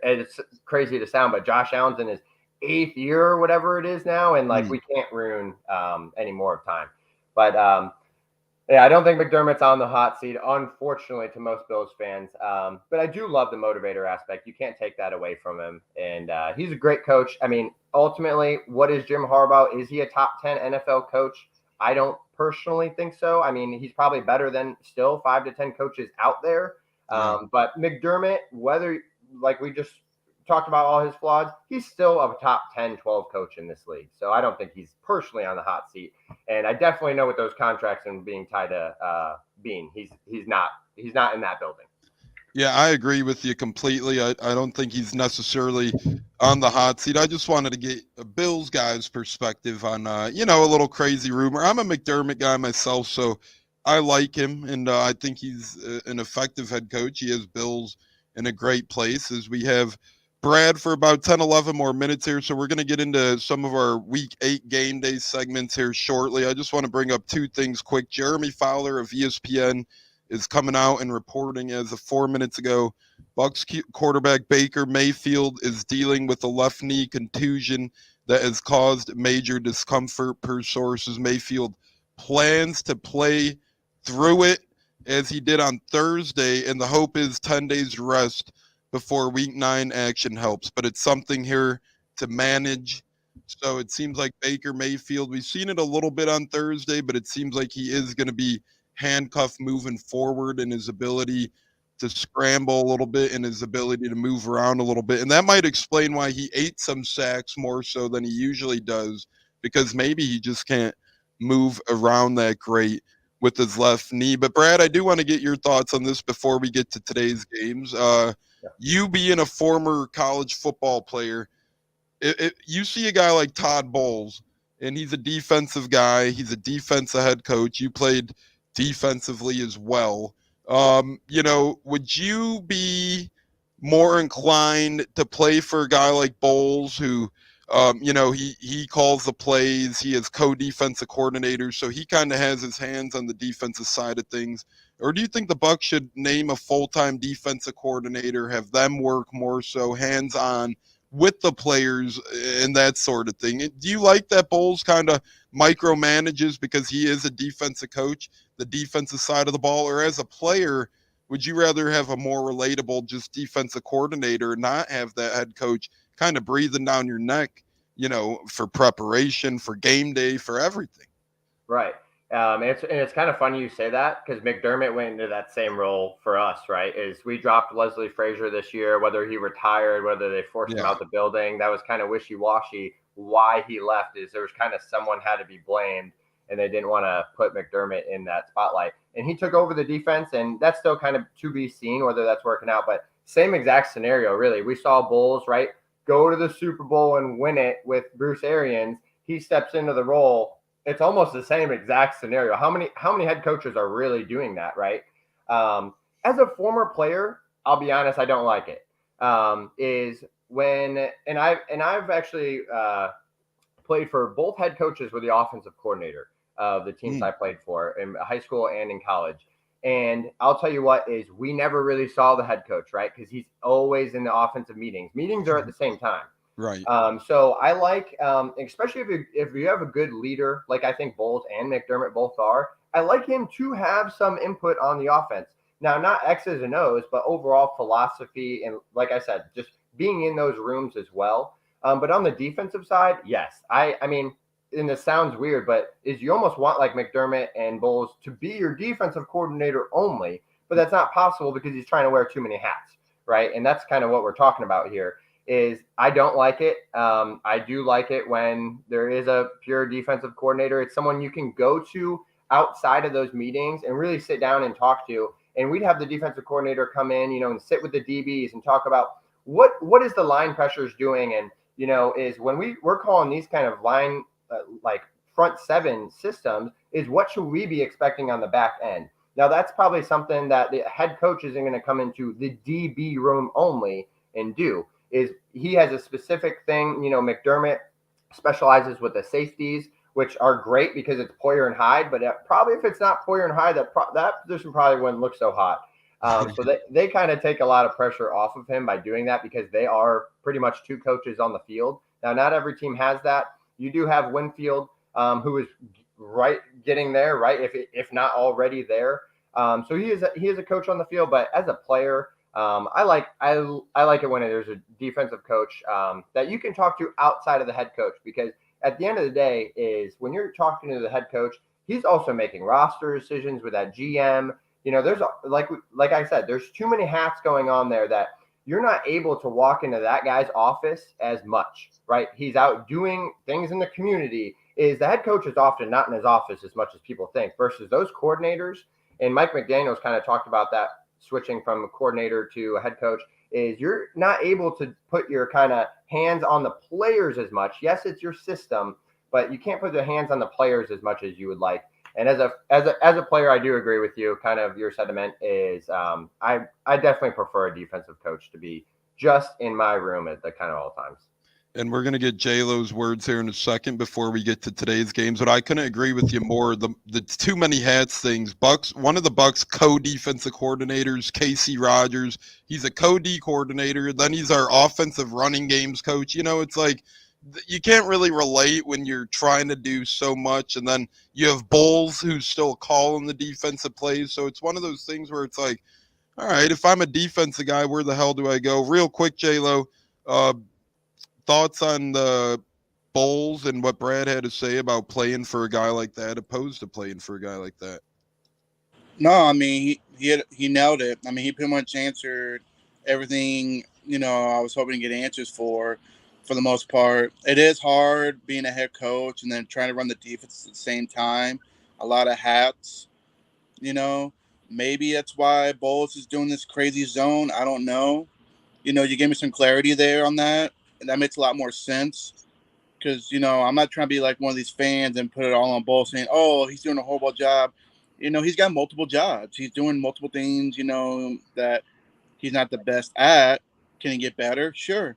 it's crazy to sound, but Josh Allen's in his 8th year or whatever it is now. And we can't ruin any more of time. But I don't think McDermott's on the hot seat, unfortunately, to most Bills fans. But I do love the motivator aspect. You can't take that away from him. And he's a great coach. I mean, ultimately, what is Jim Harbaugh? Is he a top 10 NFL coach? I don't personally think so. I mean, he's probably better than still 5 to 10 coaches out there. But McDermott, whether like we just talked about all his flaws, he's still a top 10, 12 coach in this league. So I don't think he's personally on the hot seat. And I definitely know with those contracts and being tied to Bean, he's not in that building. Yeah, I agree with you completely. I don't think he's necessarily on the hot seat. I just wanted to get a Bills guy's perspective on, a little crazy rumor. I'm a McDermott guy myself, so I like him, and I think he's an effective head coach. He has Bills in a great place as we have Brad for about 10, 11 more minutes here. So we're going to get into some of our week 8 game day segments here shortly. I just want to bring up two things quick. Jeremy Fowler of ESPN is coming out and reporting as of 4 minutes ago. Bucs quarterback Baker Mayfield is dealing with a left knee contusion that has caused major discomfort per sources. Mayfield plans to play through it as he did on Thursday, and the hope is 10 days rest before week 9 action helps. But it's something here to manage. So it seems like Baker Mayfield, we've seen it a little bit on Thursday, but it seems like he is going to be handcuffed moving forward in his ability to scramble a little bit and his ability to move around a little bit. And that might explain why he ate some sacks more so than he usually does, because maybe he just can't move around that great with his left knee. But Brad, I do want to get your thoughts on this before we get to today's games. You being a former college football player, you see a guy like Todd Bowles, and he's a defensive guy. He's a defensive head coach. You played defensively as well. Would you be more inclined to play for a guy like Bowles who, he calls the plays, he is co-defensive coordinator, so he kind of has his hands on the defensive side of things? Or do you think the Bucs should name a full-time defensive coordinator, have them work more so hands-on with the players and that sort of thing? Do you like that Bowles kind of micromanages because he is a defensive coach, the defensive side of the ball? Or as a player, would you rather have a more relatable just defensive coordinator and not have that head coach kind of breathing down your neck, for preparation, for game day, for everything? Right. It's kind of funny you say that, because McDermott went into that same role for us, right? Is we dropped Leslie Frazier this year, whether he retired, whether they forced him out the building. That was kind of wishy-washy. Why he left is there was kind of someone had to be blamed, and they didn't want to put McDermott in that spotlight. And he took over the defense, and that's still kind of to be seen whether that's working out. But same exact scenario, really. We saw Bowles, right, go to the Super Bowl and win it with Bruce Arians. He steps into the role. It's almost the same exact scenario. How many head coaches are really doing that, right? As a former player, I'll be honest, I don't like it. I've actually played for both head coaches were the offensive coordinator of the teams I played for in high school and in college. And I'll tell you what is we never really saw the head coach, right? Because he's always in the offensive meetings. Meetings are at the same time. Right. So I like, especially if you have a good leader, like I think Bowles and McDermott both are, I like him to have some input on the offense. Now, not X's and O's, but overall philosophy. And like I said, just being in those rooms as well. But on the defensive side, yes. I mean, and this sounds weird, but you almost want like McDermott and Bowles to be your defensive coordinator only, but that's not possible because he's trying to wear too many hats, right? And that's kind of what we're talking about here. Is I don't like it. I do like it when there is a pure defensive coordinator. It's someone you can go to outside of those meetings and really sit down and talk to. And we'd have the defensive coordinator come in, and sit with the DBs and talk about what is the line pressures doing. And, is when we're calling these kind of line, like front seven systems, is what should we be expecting on the back end? Now, that's probably something that the head coach isn't going to come into the DB room only and do. Is he has a specific thing, McDermott specializes with the safeties, which are great because it's Poyer and Hyde, but probably if it's not Poyer and Hyde, that position probably wouldn't look so hot. So they kind of take a lot of pressure off of him by doing that because they are pretty much two coaches on the field. Now, not every team has that. You do have Winfield, who is right getting there, right? If not already there. So he is a coach on the field, but as a player, I like it when there's a defensive coach that you can talk to outside of the head coach, because at the end of the day is when you're talking to the head coach, he's also making roster decisions with that GM. There's like I said, there's too many hats going on there that you're not able to walk into that guy's office as much, right? He's out doing things in the community. Is the head coach is often not in his office as much as people think versus those coordinators. And Mike McDaniels kind of talked about that switching from a coordinator to a head coach, is you're not able to put your kind of hands on the players as much. Yes, it's your system, but you can't put the hands on the players as much as you would like. And as a player, I do agree with you. Kind of your sentiment is I definitely prefer a defensive coach to be just in my room at the kind of all times. And we're going to get J-Lo's words here in a second before we get to today's games. But I couldn't agree with you more. The too many hats things. One of the Bucs co-defensive coordinators, Casey Rogers, he's a co-D coordinator. Then he's our offensive running games coach. It's like you can't really relate when you're trying to do so much. And then you have Bowles who's still calling the defensive plays. So it's one of those things where it's like, all right, if I'm a defensive guy, where the hell do I go? Real quick, J-Lo, thoughts on the Bowles and what Brad had to say about playing for a guy like that opposed to playing for a guy like that? No, I mean, he nailed it. I mean, he pretty much answered everything, I was hoping to get answers for the most part. It is hard being a head coach and then trying to run the defense at the same time. A lot of hats, Maybe that's why Bowles is doing this crazy zone. I don't know. You gave me some clarity there on that. And that makes a lot more sense because, I'm not trying to be like one of these fans and put it all on Bowles saying, oh, he's doing a horrible job. He's got multiple jobs. He's doing multiple things, that he's not the best at. Can he get better? Sure.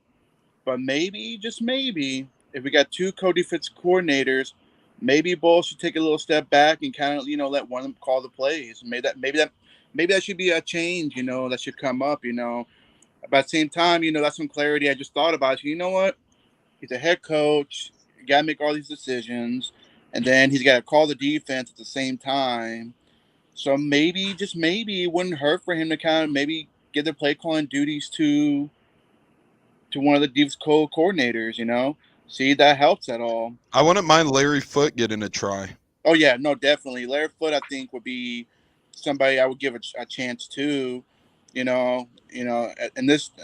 But maybe, just maybe, if we got two co-defense coordinators, maybe Bowles should take a little step back and kind of, let one of them call the plays. Maybe that should be a change, that should come up, But at the same time, that's some clarity I just thought about. You know what? He's a head coach. You got to make all these decisions. And then he's got to call the defense at the same time. So maybe, just maybe, it wouldn't hurt for him to kind of maybe give the play calling duties to one of the defense coordinators, See if that helps at all. I wouldn't mind Larry Foote getting a try. Oh, yeah, no, definitely. Larry Foote, I think, would be somebody I would give a chance to. And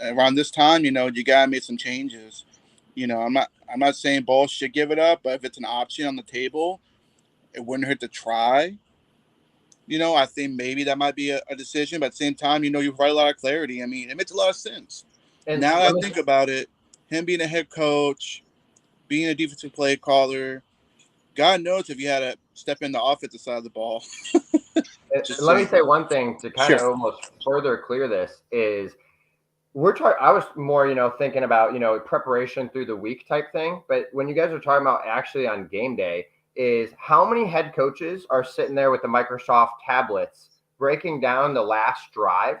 around this time, you gotta make some changes. I'm not saying Bowles should give it up, but if it's an option on the table, it wouldn't hurt to try. I think maybe that might be a decision, but at the same time, you provide a lot of clarity. I mean, it makes a lot of sense. And now that I think about it, him being a head coach, being a defensive play caller, God knows if you had to step in the offensive side of the ball. Let me say one thing to kind of almost further clear this is I was more, thinking about, preparation through the week type thing. But when you guys are talking about actually on game day is how many head coaches are sitting there with the Microsoft tablets breaking down the last drive,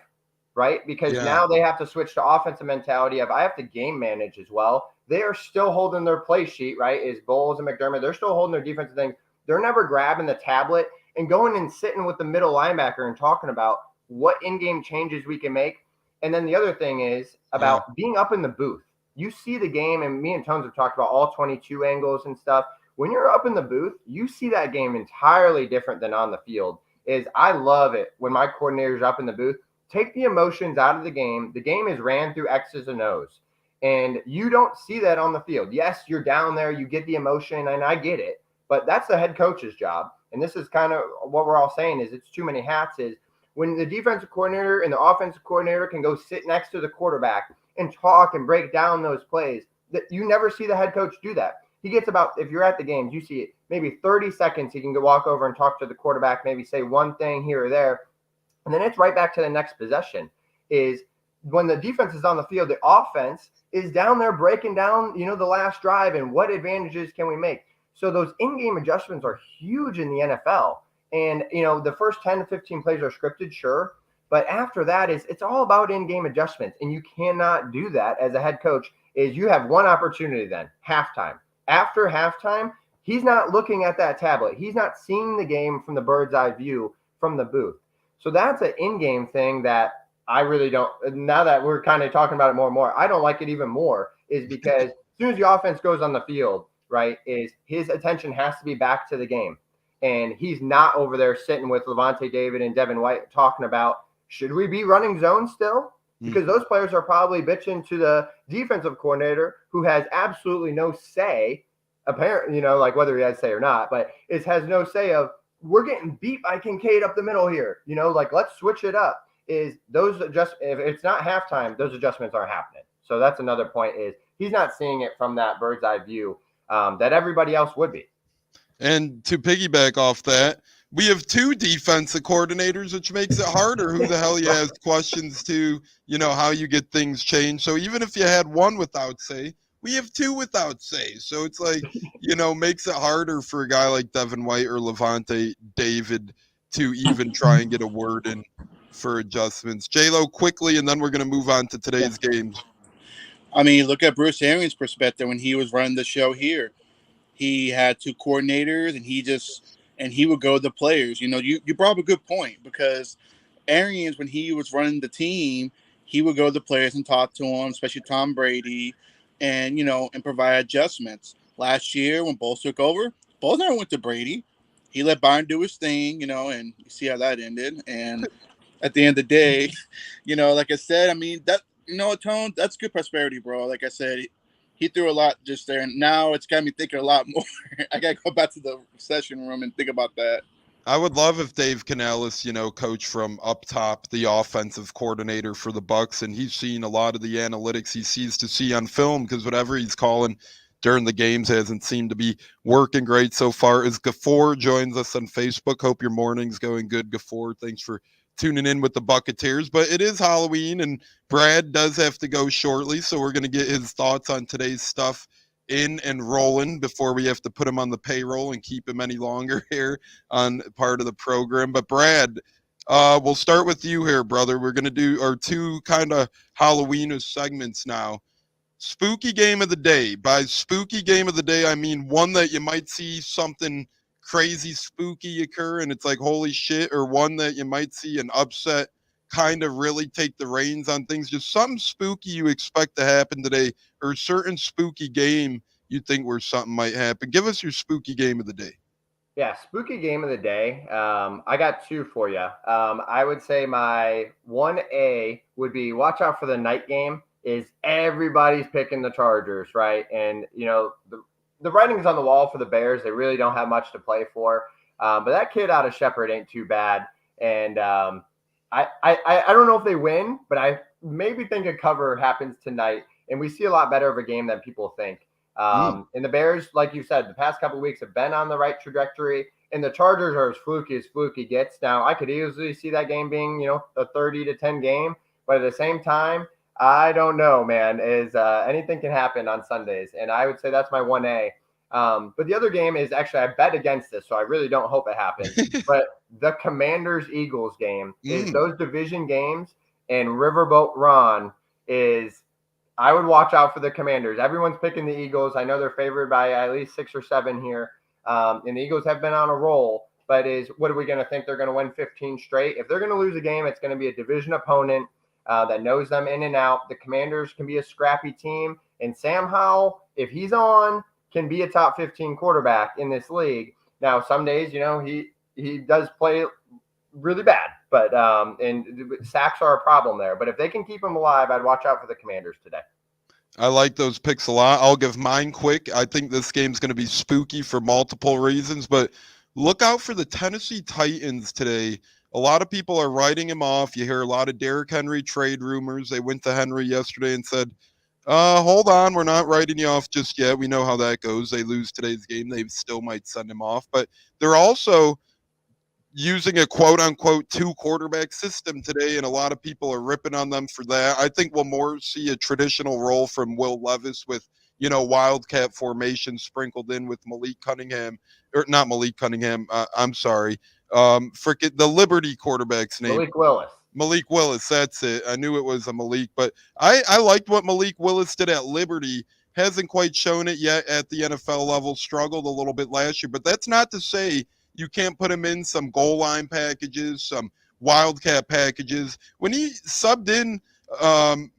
right? Because now they have to switch to offensive mentality of I have to game manage as well. They are still holding their play sheet, right? Is Bowles and McDermott. They're still holding their defensive things. They're never grabbing the tablet and going and sitting with the middle linebacker and talking about what in-game changes we can make. And then the other thing is about being up in the booth. You see the game, and me and Tones have talked about all 22 angles and stuff. When you're up in the booth, you see that game entirely different than on the field. I love it when my coordinator's up in the booth. Take the emotions out of the game. The game is ran through X's and O's. And you don't see that on the field. Yes, you're down there. You get the emotion, and I get it. But that's the head coach's job. And this is kind of what we're all saying is it's too many hats is when the defensive coordinator and the offensive coordinator can go sit next to the quarterback and talk and break down those plays, that you never see the head coach do that. He gets about, if you're at the games, you see it, maybe 30 seconds. He can go walk over and talk to the quarterback, maybe say one thing here or there. And then it's right back to the next possession is when the defense is on the field, the offense is down there breaking down, the last drive and what advantages can we make. So those in-game adjustments are huge in the NFL. And, the first 10 to 15 plays are scripted, sure. But after that it's all about in-game adjustments. And you cannot do that as a head coach is you have one opportunity then, halftime. After halftime, he's not looking at that tablet. He's not seeing the game from the bird's eye view from the booth. So that's an in-game thing that I really don't. Now that we're kind of talking about it more and more, I don't like it even more is because as soon as the offense goes on the field, right, is his attention has to be back to the game. And he's not over there sitting with Levante David and Devin White talking about, should we be running zone still? Because those players are probably bitching to the defensive coordinator who has absolutely no say, apparently, like whether he has say or not, but it has no say of, we're getting beat by Kincaid up the middle here, like let's switch it up. is if it's not halftime, those adjustments aren't happening. So that's another point, is he's not seeing it from that bird's eye view that everybody else would be. And to piggyback off that, we have 2 defensive coordinators, which makes it harder who the hell you ask questions to, how you get things changed. So even if you had one without say, we have 2 without say. So it's like, makes it harder for a guy like Devin White or Levante David to even try and get a word in for adjustments. J-Lo, quickly, and then we're going to move on to today's games. I mean, look at Bruce Arians' perspective when he was running the show here. He had 2 coordinators, and he would go to the players. You brought up a good point, because Arians, when he was running the team, he would go to the players and talk to them, especially Tom Brady, and provide adjustments. Last year, when Bulls took over, Bulls never went to Brady. He let Byron do his thing, and you see how that ended. And at the end of the day, like I said, I mean, that, Tone, that's good prosperity, bro. Like I said, he threw a lot just there, and now it's got me thinking a lot more. I got to go back to the session room and think about that. I would love if Dave Canales, coach from up top, the offensive coordinator for the Bucs, and he's seen a lot of the analytics he sees to see on film, because whatever he's calling during the games hasn't seemed to be working great so far. As Gafour joins us on Facebook, hope your morning's going good, Gafour. Thanks for tuning in with the Buccaneers. But it is Halloween, and Brad does have to go shortly, so we're going to get his thoughts on today's stuff in and rolling before we have to put him on the payroll and keep him any longer here on part of the program. But Brad, we'll start with you here, brother. We're going to do our 2 kind of Halloweenish segments now. Spooky game of the day. By spooky game of the day, I mean one that you might see something crazy spooky occur and it's like, holy shit, or one that you might see an upset kind of really take the reins on things. Just something spooky you expect to happen today, or a certain spooky game you think where something might happen. Give us your spooky game of the day. Yeah, spooky game of the day. I got 2 for you. I would say my 1A would be watch out for the night game. Is everybody's picking the Chargers, right? And, the writing's on the wall for the Bears. They really don't have much to play for. But that kid out of Shepherd ain't too bad. And I don't know if they win, but I maybe think a cover happens tonight. And we see a lot better of a game than people think. And the Bears, like you said, the past couple of weeks have been on the right trajectory. And the Chargers are as fluky gets. Now, I could easily see that game being, a 30-10 game. But at the same time, I don't know, man. Anything can happen on Sundays, and I would say that's my 1A. But the other game is actually, I bet against this, so I really don't hope it happens. But the Commanders-Eagles game is those division games, and Riverboat Ron is – I would watch out for the Commanders. Everyone's picking the Eagles. I know they're favored by at least 6 or 7 here, and the Eagles have been on a roll. But what are we going to think? They're going to win 15 straight? If they're going to lose a game, it's going to be a division opponent that knows them in and out. The Commanders can be a scrappy team, and Sam Howell, if he's on, can be a top 15 quarterback in this league. Now, some days, he does play really bad, but and sacks are a problem there. But if they can keep him alive, I'd watch out for the Commanders today. I like those picks a lot. I'll give mine quick. I think this game's going to be spooky for multiple reasons, but look out for the Tennessee Titans today. A lot of people are writing him off. You hear a lot of Derrick Henry trade rumors. They went to Henry yesterday and said, hold on, we're not writing you off just yet. We know how that goes. They lose today's game. They still might send him off. But they're also using a quote-unquote 2-quarterback system today, and a lot of people are ripping on them for that. I think we'll more see a traditional role from Will Levis with, wildcat formation sprinkled in with Malik Cunningham. Or not Malik Cunningham, I'm sorry. The Liberty quarterback's name. Malik Willis, that's it. I knew it was a Malik, but I liked what Malik Willis did at Liberty. Hasn't quite shown it yet at the NFL level. Struggled a little bit last year, but that's not to say you can't put him in some goal line packages, some wildcat packages. When he subbed in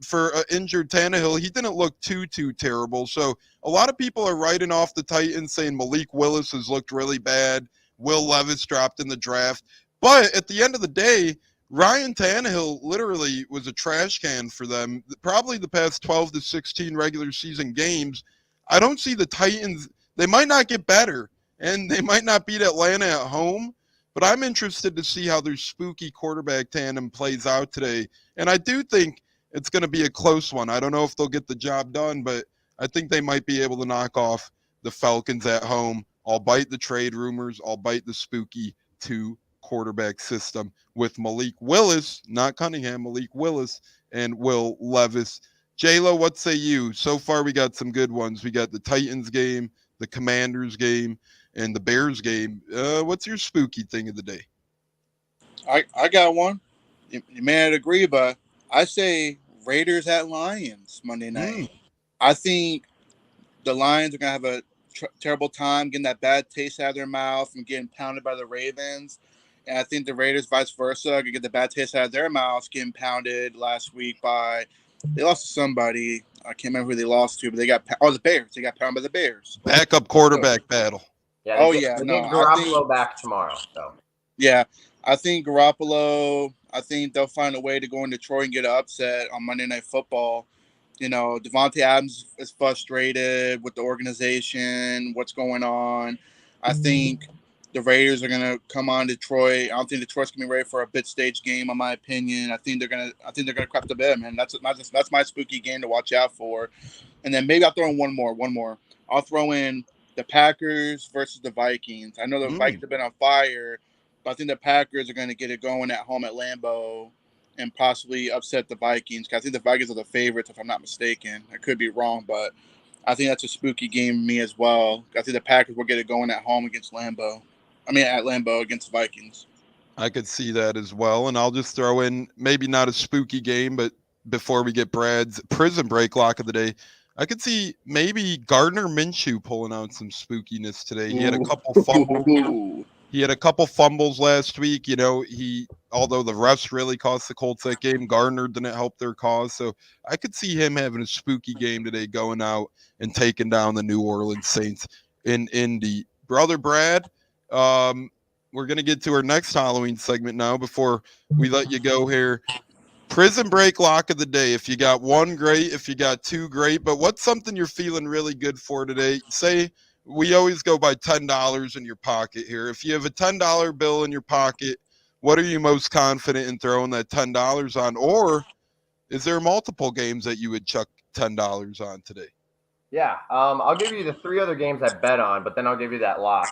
for injured Tannehill, he didn't look too terrible. So a lot of people are writing off the Titans, saying Malik Willis has looked really bad. Will Levis dropped in the draft. But at the end of the day, Ryan Tannehill literally was a trash can for them. Probably the past 12 to 16 regular season games. I don't see the Titans. They might not get better, and they might not beat Atlanta at home, But I'm interested to see how their spooky quarterback tandem plays out today. And I do think it's going to be a close one. I don't know if they'll get the job done, but I think they might be able to knock off the Falcons at home. I'll bite the trade rumors. I'll bite the spooky 2-quarterback system with Malik Willis, not Cunningham, Malik Willis and Will Levis. J-Lo, what say you? So far, we got some good ones. We got the Titans game, the Commanders game, and the Bears game. What's your spooky thing of the day? I got one. You may not agree, but I say Raiders at Lions Monday night. I think the Lions are going to have a terrible time getting that bad taste out of their mouth and getting pounded by the Ravens. And I think the Raiders, vice versa, are going to get the bad taste out of their mouths getting pounded last week by – they lost to somebody. I can't remember who they lost to, but they got – the Bears. They got pounded by the Bears. Backup quarterback battle. Yeah, they get Garoppolo back tomorrow. So yeah, I think Garoppolo. I think they'll find a way to go in Detroit and get an upset on Monday Night Football. You know, Devontae Adams is frustrated with the organization, what's going on. I think the Raiders are gonna come on Detroit. I don't think Detroit's gonna be ready for a big stage game, in my opinion. I think they're gonna crap the bed, man. That's my spooky game to watch out for. And then maybe I'll throw in one more. I'll throw in the Packers versus the Vikings. I know the Vikings have been on fire, but I think the Packers are going to get it going at home at Lambeau and possibly upset the Vikings. Because I think the Vikings are the favorites, if I'm not mistaken. I could be wrong, but I think that's a spooky game for me as well. I think the Packers will get it going at home against Lambeau. At Lambeau against the Vikings. I could see that as well. And I'll just throw in maybe not a spooky game, but before we get Brad's prison break lock of the day, I could see maybe Gardner Minshew pulling out some spookiness today. He had a couple fumbles. He had a couple fumbles last week. You know, although the refs really cost the Colts that game, Gardner didn't help their cause. So I could see him having a spooky game today, going out and taking down the New Orleans Saints in Indy. Brother Brad, we're going to get to our next Halloween segment now before we let you go here. Prison break lock of the day. If you got one, great. If you got two, great. But what's something you're feeling really good for today? Say we always go by $10 in your pocket here. If you have a $10 bill in your pocket, what are you most confident in throwing that $10 on? Or is there multiple games that you would chuck $10 on today? Yeah, I'll give you the 3 other games I bet on, but then I'll give you that lock.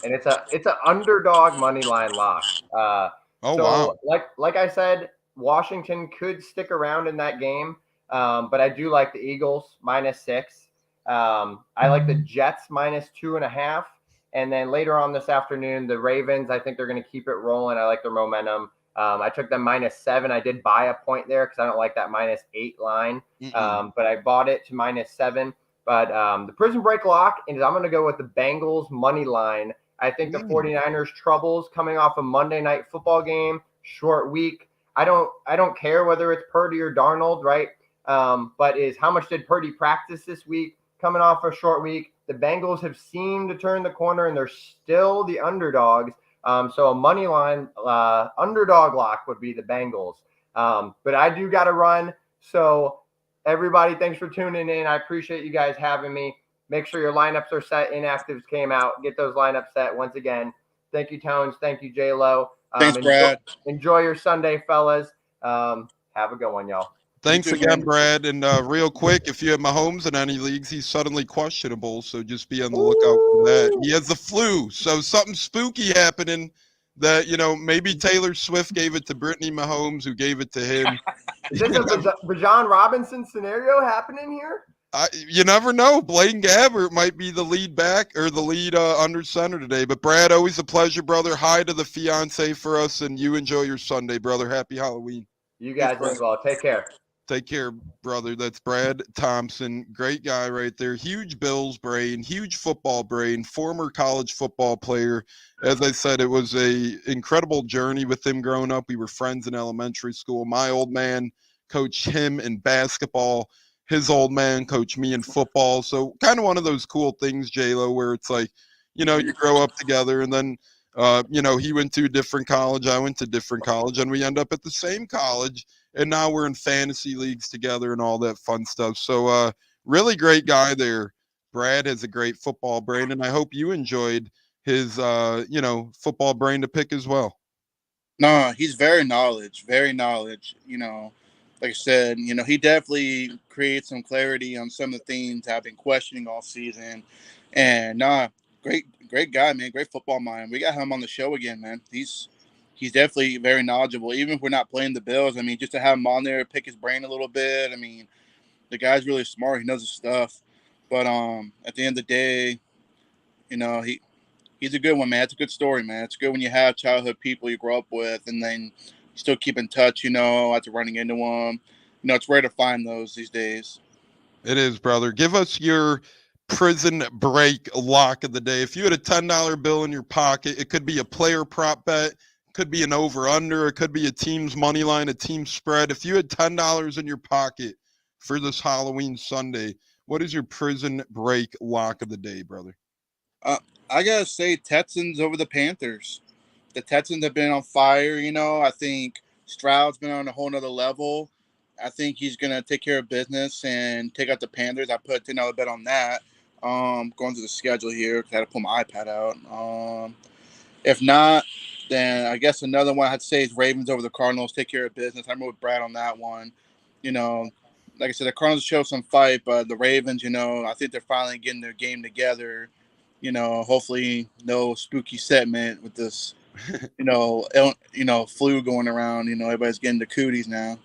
And it's an underdog money line lock. Wow. Like I said, Washington could stick around in that game, but I do like the Eagles -6. I like the Jets -2.5. And then later on this afternoon, the Ravens, I think they're going to keep it rolling. I like their momentum. I took them -7. I did buy a point there because I don't like that -8 line, but I bought it to -7. But the prison break lock is I'm going to go with the Bengals money line. I think the 49ers troubles coming off a Monday Night Football game, short week. I don't care whether it's Purdy or Darnold, right? But is how much did Purdy practice this week coming off a short week? The Bengals have seemed to turn the corner, and they're still the underdogs. So a money line underdog lock would be the Bengals. But I do got to run. So everybody, thanks for tuning in. I appreciate you guys having me. Make sure your lineups are set. Inactives came out. Get those lineups set once again. Thank you, Tones. Thank you, J-Lo. Thanks, Brad. Enjoy your Sunday, fellas. Have a good one, y'all. Thanks again, Brad. And real quick, if you have Mahomes in any leagues, he's suddenly questionable, so just be on the lookout for that. He has the flu, so something spooky happening that, maybe Taylor Swift gave it to Brittany Mahomes, who gave it to him. Is this a Bijan Robinson scenario happening here? You never know. Blaine Gabbert might be the lead back or the lead under center today. But, Brad, always a pleasure, brother. Hi to the fiance for us, and you enjoy your Sunday, brother. Happy Halloween. You guys as well. Take care. Take care, brother. That's Brad Thompson. Great guy right there. Huge Bills brain, huge football brain, former college football player. As I said, it was a incredible journey with him growing up. We were friends in elementary school. My old man coached him in basketball. His old man coached me in football. So kind of one of those cool things, J-Lo, where it's like, you grow up together and then, he went to a different college. I went to different college and we end up at the same college. And now we're in fantasy leagues together and all that fun stuff. So really great guy there. Brad has a great football brain. And I hope you enjoyed his football brain to pick as well. No, he's very knowledge. You know, like I said, he definitely creates some clarity on some of the things I've been questioning all season. And great guy, man. Great football mind. We got him on the show again, man. He's definitely very knowledgeable. Even if we're not playing the Bills, I mean, just to have him on there, pick his brain a little bit. I mean, the guy's really smart. He knows his stuff. But at the end of the day, he's a good one, man. It's a good story, man. It's good when you have childhood people you grow up with, and then you still keep in touch. After running into them, it's rare to find those these days. It is, brother. Give us your prison break lock of the day. If you had a $10 bill in your pocket, it could be a player prop bet, it could be an over/under, it could be a team's money line, a team spread. If you had $10 in your pocket for this Halloween Sunday, what is your prison break lock of the day, brother? I gotta say, Texans over the Panthers. The Texans have been on fire. I think Stroud's been on a whole nother level. I think he's gonna take care of business and take out the Panthers. I put a $10 bet on that. Going to the schedule here because I had to pull my iPad out. If not, then I guess another one I had to say is Ravens over the Cardinals. Take care of business. I'm with Brad on that one. Like I said, the Cardinals show some fight, but the Ravens, I think they're finally getting their game together. Hopefully no spooky segment with this, flu going around. Everybody's getting the cooties now.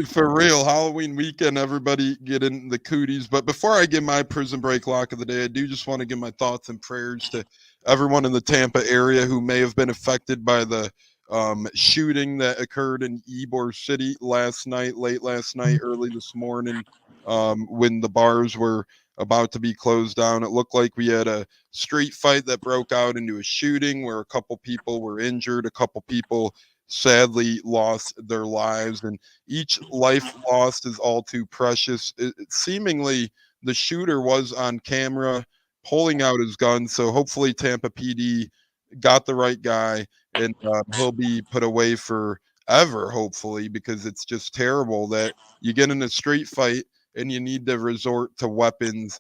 For real, Halloween weekend, everybody getting the cooties. But before I give my prison break lock of the day, I do just want to give my thoughts and prayers to everyone in the Tampa area who may have been affected by the shooting that occurred in Ybor City late last night, early this morning, when the bars were about to be closed down. It looked like we had a street fight that broke out into a shooting where a couple people were injured, a couple people sadly lost their lives, and each life lost is all too precious. Seemingly the shooter was on camera pulling out his gun, so hopefully Tampa PD got the right guy, and he'll be put away forever, hopefully, because it's just terrible that you get in a street fight and you need to resort to weapons,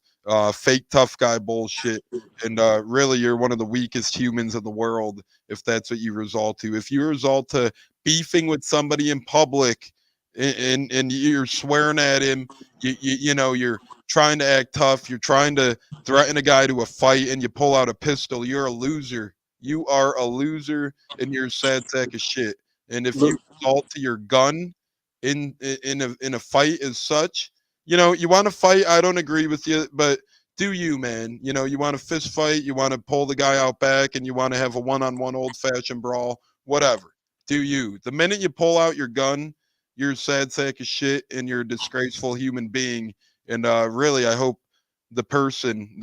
fake tough guy bullshit, and really you're one of the weakest humans in the world if that's what you resort to. If you resort to beefing with somebody in public and you're swearing at him, you're trying to act tough, you're trying to threaten a guy to a fight, and you pull out a pistol, you're a loser. You are a loser, and you're a sad sack of shit. And if you resort to your gun in a fight as such, you want to fight. I don't agree with you, but do you, man? You want to fist fight, you want to pull the guy out back, and you want to have a one-on-one old-fashioned brawl, whatever. Do you? The minute you pull out your gun, you're a sad sack of shit, and you're a disgraceful human being. And really, I hope the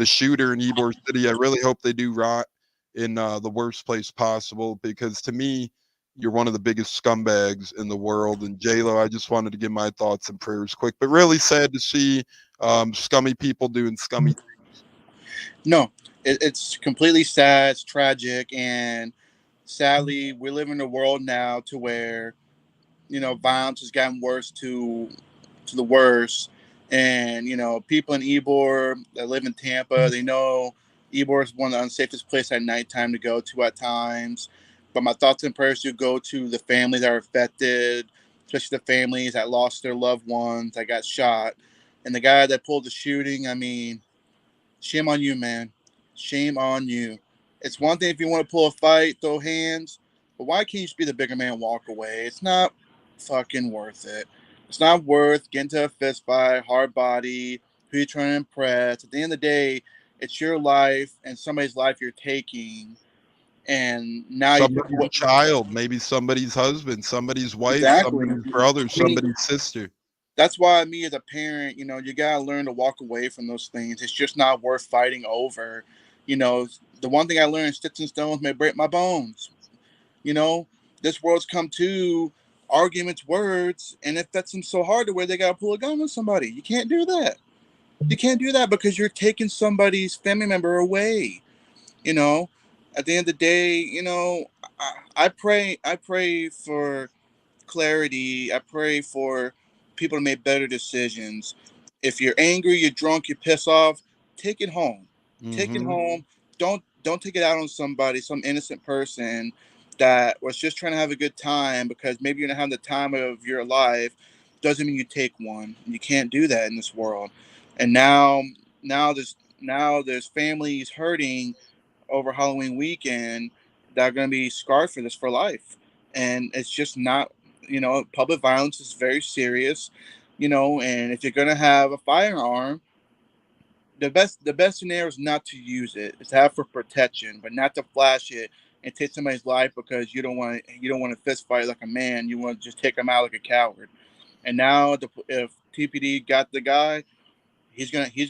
shooter in Ybor City, I really hope they do rot in the worst place possible, because to me, you're one of the biggest scumbags in the world. And J-Lo, I just wanted to give my thoughts and prayers quick, but really sad to see scummy people doing scummy things. No, it's completely sad. It's tragic. And sadly, we live in a world now to where, violence has gotten worse to the worst. And, people in Ybor that live in Tampa, they know Ybor is one of the unsafest places at nighttime to go to at times. But my thoughts and prayers do go to the families that are affected, especially the families that lost their loved ones, that got shot. And the guy that pulled the shooting, I mean, shame on you, man. Shame on you. It's one thing if you want to pull a fight, throw hands, but why can't you just be the bigger man and walk away? It's not fucking worth it. It's not worth getting to a fist fight, hard body, who you're trying to impress. At the end of the day, it's your life and somebody's life you're taking. And now somebody's child, maybe somebody's husband, somebody's wife, exactly. Somebody's brother, somebody's sister. That's why me as a parent, you gotta learn to walk away from those things. It's just not worth fighting over. The one thing I learned, sticks and stones may break my bones. This world's come to arguments, words, and if that's so hard to where they gotta pull a gun on somebody, you can't do that. You can't do that because you're taking somebody's family member away. At the end of the day, I pray for clarity. I pray for people to make better decisions. If you're angry, you're drunk, you're pissed off, take it home. Mm-hmm. Take it home. don't take it out on somebody, some innocent person that was just trying to have a good time, because maybe you're gonna have the time of your life. Doesn't mean you take one. You can't do that in this world. And now there's families hurting over Halloween weekend that are going to be scarred for this for life. And it's just not, public violence is very serious, and if you're going to have a firearm, the best scenario is not to use it. It's to have for protection, but not to flash it and take somebody's life because you don't want to fist fight like a man. You want to just take them out like a coward. And now, if TPD got the guy, he's gonna get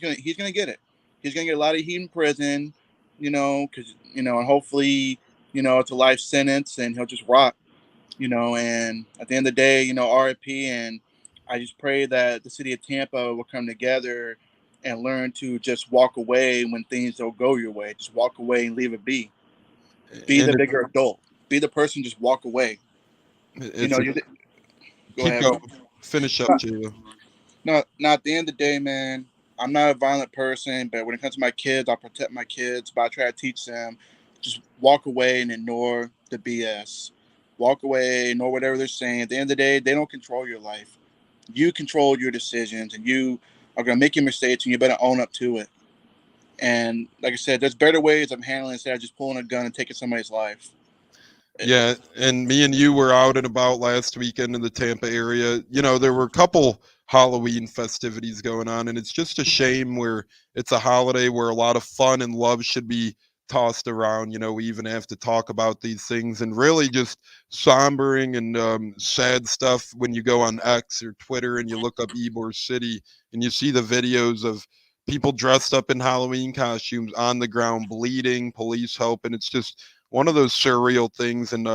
it. He's gonna get a lot of heat in prison, because and hopefully, it's a life sentence and he'll just rot, And at the end of the day, RIP, and I just pray that the city of Tampa will come together and learn to just walk away when things don't go your way. Just walk away and leave it be. Be And the bigger adult. Be the person. Just walk away. it's You go keep ahead. going. Finish up, J-Lo. No, not at the end of the day, man. I'm not a violent person, but when it comes to my kids, I'll protect my kids. But I try to teach them, just walk away and ignore the BS. Walk away, ignore whatever they're saying. At the end of the day, they don't control your life. You control your decisions, and you are gonna make your mistakes, and you better own up to it. And like I said, there's better ways of handling it instead of just pulling a gun and taking somebody's life. Yeah, and me and you were out and about last weekend in the Tampa area. There were a couple Halloween festivities going on, and it's just a shame where it's a holiday where a lot of fun and love should be tossed around. We even have to talk about these things, and really just sombering and sad stuff when you go on X or Twitter and you look up Ybor City and you see the videos of people dressed up in Halloween costumes on the ground bleeding, police help, and it's just one of those surreal things, and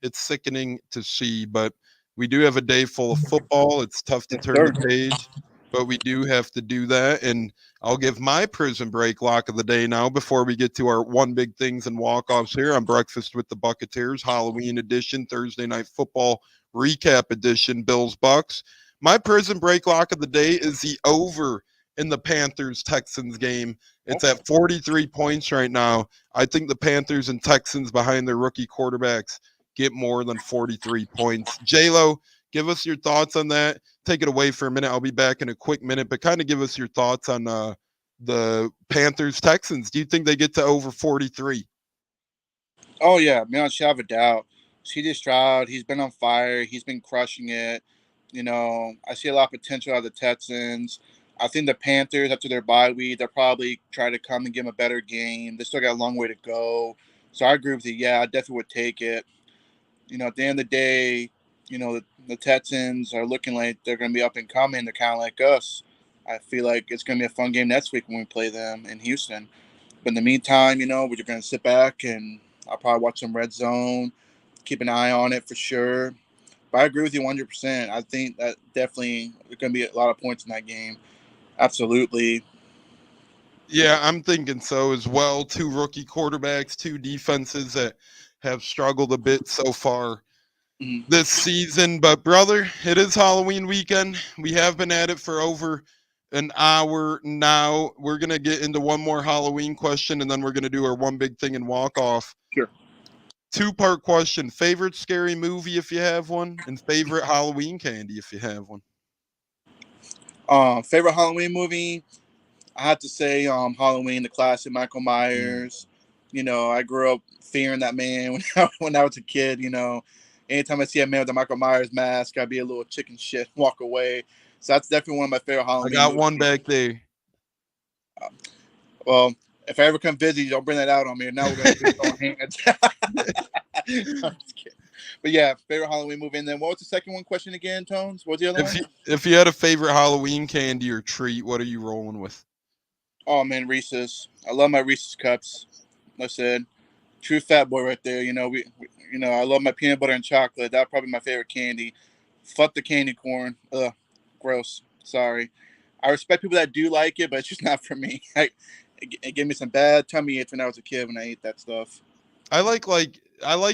it's sickening to see. But we do have a day full of football. It's tough to Yes, turn sir. the page, but we do have to do that. And I'll give my prison break lock of the day now before we get to our one big things and walk-offs here on Breakfast with the Buccaneers, Halloween edition, Thursday night football recap edition, Bills Bucs. My prison break lock of the day is the over in the Panthers-Texans game. It's at 43 points right now. I think the Panthers and Texans behind their rookie quarterbacks get more than 43 points. J-Lo, give us your thoughts on that. Take it away for a minute. I'll be back in a quick minute, but kind of give us your thoughts on the Panthers-Texans. Do you think they get to over 43? Oh yeah, beyond shadow of a doubt. CJ Stroud, he's been on fire. He's been crushing it. I see a lot of potential out of the Texans. I think the Panthers, after their bye week, they'll probably try to come and give them a better game. They still got a long way to go. So I agree with you. Yeah, I definitely would take it. At the end of the day, the Texans are looking like they're going to be up and coming. They're kind of like us. I feel like it's going to be a fun game next week when we play them in Houston. But in the meantime, we're going to sit back and I'll probably watch some Red Zone, keep an eye on it for sure. But I agree with you 100%. I think that definitely there's going to be a lot of points in that game. Absolutely. Yeah, I'm thinking so as well. Two rookie quarterbacks, two defenses that have struggled a bit so far this season. But, brother, it is Halloween weekend. We have been at it for over an hour now. We're going to get into one more Halloween question, and then we're going to do our one big thing and walk off. Sure. Two-part question. Favorite scary movie if you have one, and favorite Halloween candy if you have one. Favorite Halloween movie? I have to say Halloween, the classic Michael Myers. I grew up fearing that man when I was a kid. Anytime I see a man with a Michael Myers mask, I'd be a little chicken shit, walk away. So that's definitely one of my favorite Halloween I got movies. one back there. Well, if I ever come visit you, don't bring that out on me. Now we're going to be on hands. I'm just kidding. But yeah, favorite Halloween movie. And then what was the second one question again, Tones? What was the other one? If you had a favorite Halloween candy or treat, what are you rolling with? Oh man, Reese's. I love my Reese's cups. Like I said, true fat boy right there. I love my peanut butter and chocolate. That's probably my favorite candy. Fuck the candy corn. Ugh, gross. Sorry. I respect people that do like it, but it's just not for me. It gave me some bad tummy aches when I was a kid when I ate that stuff. I like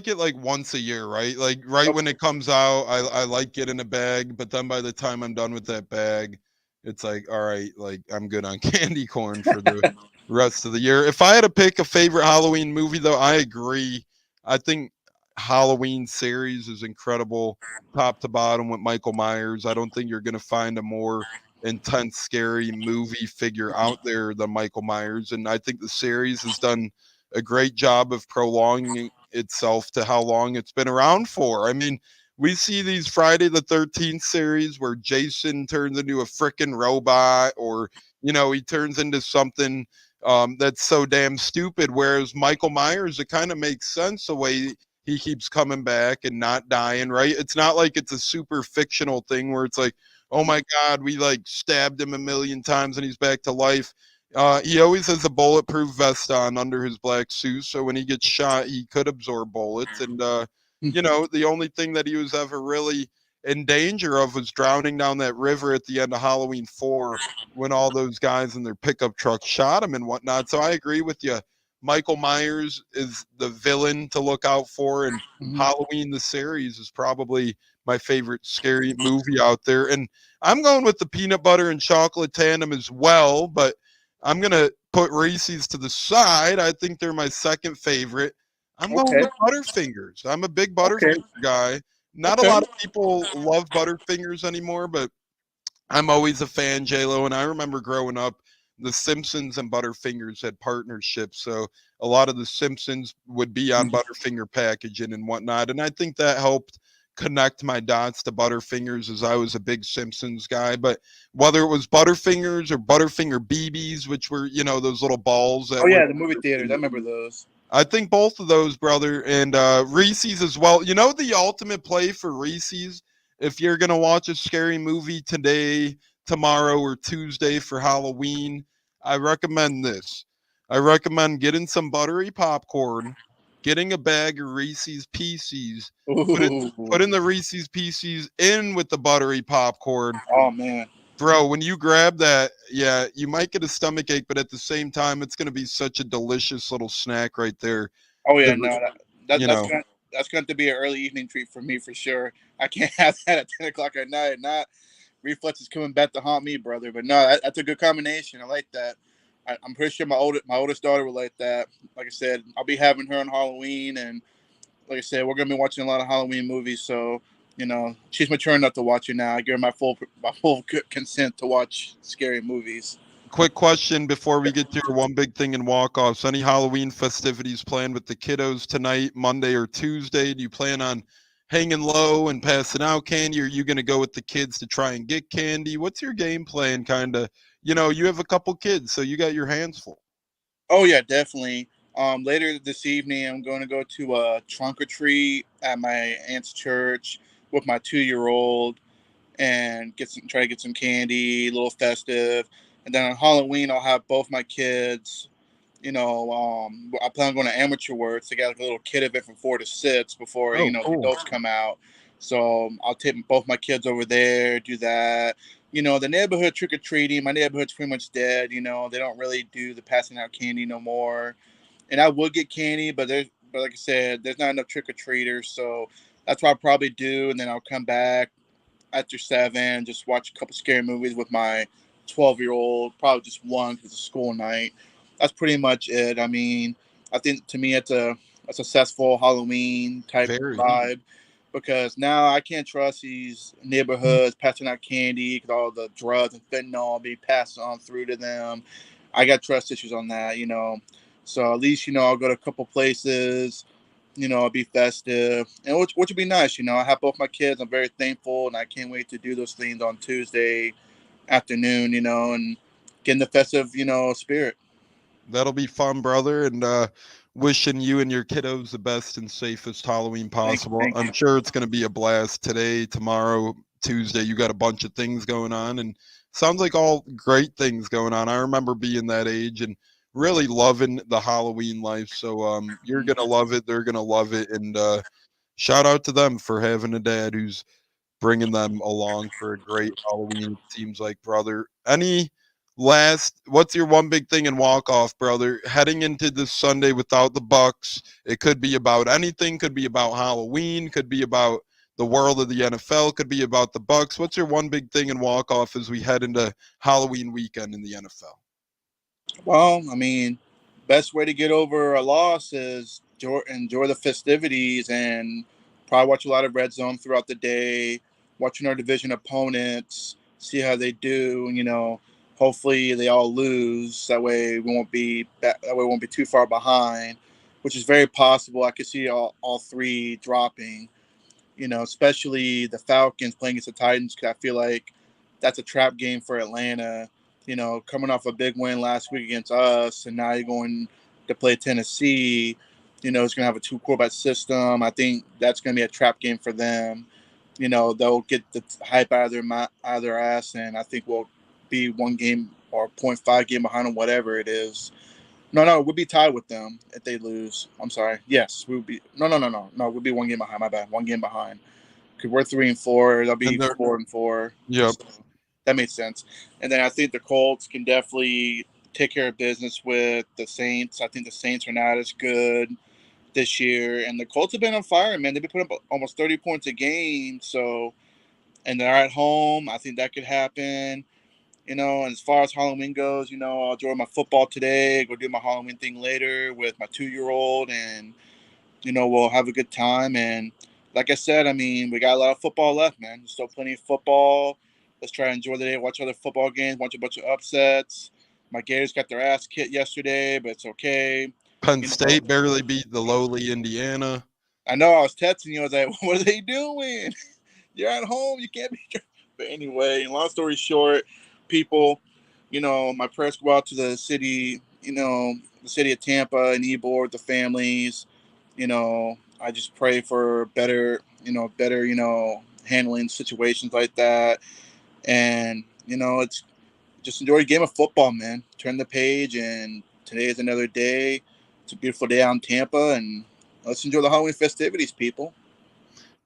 it like once a year, right? Like right when it comes out, I like getting a bag, but then by the time I'm done with that bag, it's like, all right, like I'm good on candy corn for the rest of the year. If I had to pick a favorite Halloween movie, though, I agree. I think Halloween series is incredible, top to bottom with Michael Myers. I don't think you're going to find a more intense, scary movie figure out there than Michael Myers. And I think the series has done a great job of prolonging itself to how long it's been around for. I mean, we see these Friday the 13th series where Jason turns into a freaking robot, or, he turns into something that's so damn stupid. Whereas Michael Myers, it kind of makes sense the way he keeps coming back and not dying, right? It's not like it's a super fictional thing where it's like, oh my God, we like stabbed him a million times and he's back to life. He always has a bulletproof vest on under his black suit, so when he gets shot, he could absorb bullets. And the only thing that he was ever really in danger of was drowning down that river at the end of Halloween 4 when all those guys in their pickup truck shot him and whatnot. So I agree with you. Michael Myers is the villain to look out for, and Halloween the series is probably my favorite scary movie out there. And I'm going with the peanut butter and chocolate tandem as well, but I'm going to put Reese's to the side. I think they're my second favorite. I'm going with Butterfingers. I'm a big Butterfinger guy. Not a lot of people love Butterfingers anymore, but I'm always a fan, J-Lo. And I remember growing up, The Simpsons and Butterfingers had partnerships. So a lot of The Simpsons would be on Butterfinger packaging and whatnot. And I think that helped connect my dots to Butterfingers, as I was a big Simpsons guy. But whether it was Butterfingers or Butterfinger BBs, which were, those little balls. That the movie theaters. I remember those. I think both of those, brother, and Reese's as well. The ultimate play for Reese's, if you're going to watch a scary movie today, tomorrow, or Tuesday for Halloween, I recommend this. I recommend getting some buttery popcorn, getting a bag of Reese's Pieces, putting the Reese's Pieces in with the buttery popcorn. Oh, man. Bro, when you grab that, yeah, you might get a stomach ache, but at the same time, it's going to be such a delicious little snack right there. Oh, yeah, that's going to be an early evening treat for me for sure. I can't have that at 10 o'clock at night. Not reflexes coming back to haunt me, brother. But no, that's a good combination. I like that. I'm pretty sure my oldest daughter would like that. Like I said, I'll be having her on Halloween, and like I said, we're going to be watching a lot of Halloween movies, so she's mature enough to watch it now. I give her my full consent to watch scary movies. Quick question before we get to your one big thing and walk-offs. Any Halloween festivities planned with the kiddos tonight, Monday or Tuesday? Do you plan on hanging low and passing out candy, or are you going to go with the kids to try and get candy? What's your game plan, kind of? You have a couple kids, so you got your hands full. Oh, yeah, definitely. Later this evening, I'm going to go to a trunk or treat at my aunt's church with my 2-year-old and try to get some candy, a little festive. And then on Halloween, I'll have both my kids. I plan on going to Amateur Works. They got like a little kid event from 4 to 6 before cool. the adults come out. So I'll take both my kids over there, do that. The neighborhood trick or treating. My neighborhood's pretty much dead. They don't really do the passing out candy no more. And I would get candy, but like I said, there's not enough trick or treaters. So that's what I'll probably do. And then I'll come back after 7, just watch a couple scary movies with my 12-year-old, probably just one because it's a school night. That's pretty much it. I mean, I think to me it's a successful Halloween type vibe, because now I can't trust these neighborhoods passing out candy because all the drugs and fentanyl be passed on through to them. I got trust issues on that, So at least, I'll go to a couple places, I'll be festive, and which would be nice. I have both my kids. I'm very thankful, and I can't wait to do those things on Tuesday afternoon, and get in the festive, spirit. That'll be fun, brother, and wishing you and your kiddos the best and safest Halloween possible. Thank you. I'm sure it's going to be a blast today, tomorrow, Tuesday. You got a bunch of things going on, and sounds like all great things going on. I remember being that age and really loving the Halloween life. So you're going to love it. They're going to love it. And shout out to them for having a dad who's bringing them along for a great Halloween, it seems like, brother. What's your one big thing and walk off, brother? Heading into this Sunday without the Bucs, it could be about anything, could be about Halloween, could be about the world of the NFL, could be about the Bucs. What's your one big thing and walk off as we head into Halloween weekend in the NFL? Well, I mean, best way to get over a loss is enjoy the festivities and probably watch a lot of Red Zone throughout the day, watching our division opponents, see how they do. Hopefully they all lose. That way we won't be too far behind, which is very possible. I could see all three dropping. Especially the Falcons playing against the Titans, because I feel like that's a trap game for Atlanta. Coming off a big win last week against us, and now you're going to play Tennessee. It's going to have a 2 quarterback system. I think that's going to be a trap game for them. They'll get the hype out of their ass, and I think we'll be 1 game or 0.5 game behind them, whatever it is. No, we'll be tied with them if they lose. I'm sorry. Yes, we would be. No. We'll be 1 game behind. My bad. 1 game behind. Because we're 3-4. They'll be 4-4. Yep. So that makes sense. And then I think the Colts can definitely take care of business with the Saints. I think the Saints are not as good this year. And the Colts have been on fire, man. They've been putting up almost 30 points a game. So, and they're at home. I think that could happen. And as far as Halloween goes, I'll enjoy my football today, go do my Halloween thing later with my 2-year-old, and, we'll have a good time. And like I said, I mean, we got a lot of football left, man. There's still plenty of football. Let's try to enjoy the day, watch other football games, watch a bunch of upsets. My Gators got their ass kicked yesterday, but it's okay. Penn State barely beat the lowly Indiana. I know. I was texting you. I was like, what are they doing? You're at home. You can't be. But anyway, long story short, people, my prayers go out to the city, the city of Tampa and Ybor, the families. I just pray for better handling situations like that. And, it's just enjoy a game of football, man. Turn the page, and today is another day. It's a beautiful day out in Tampa, and let's enjoy the Halloween festivities, people.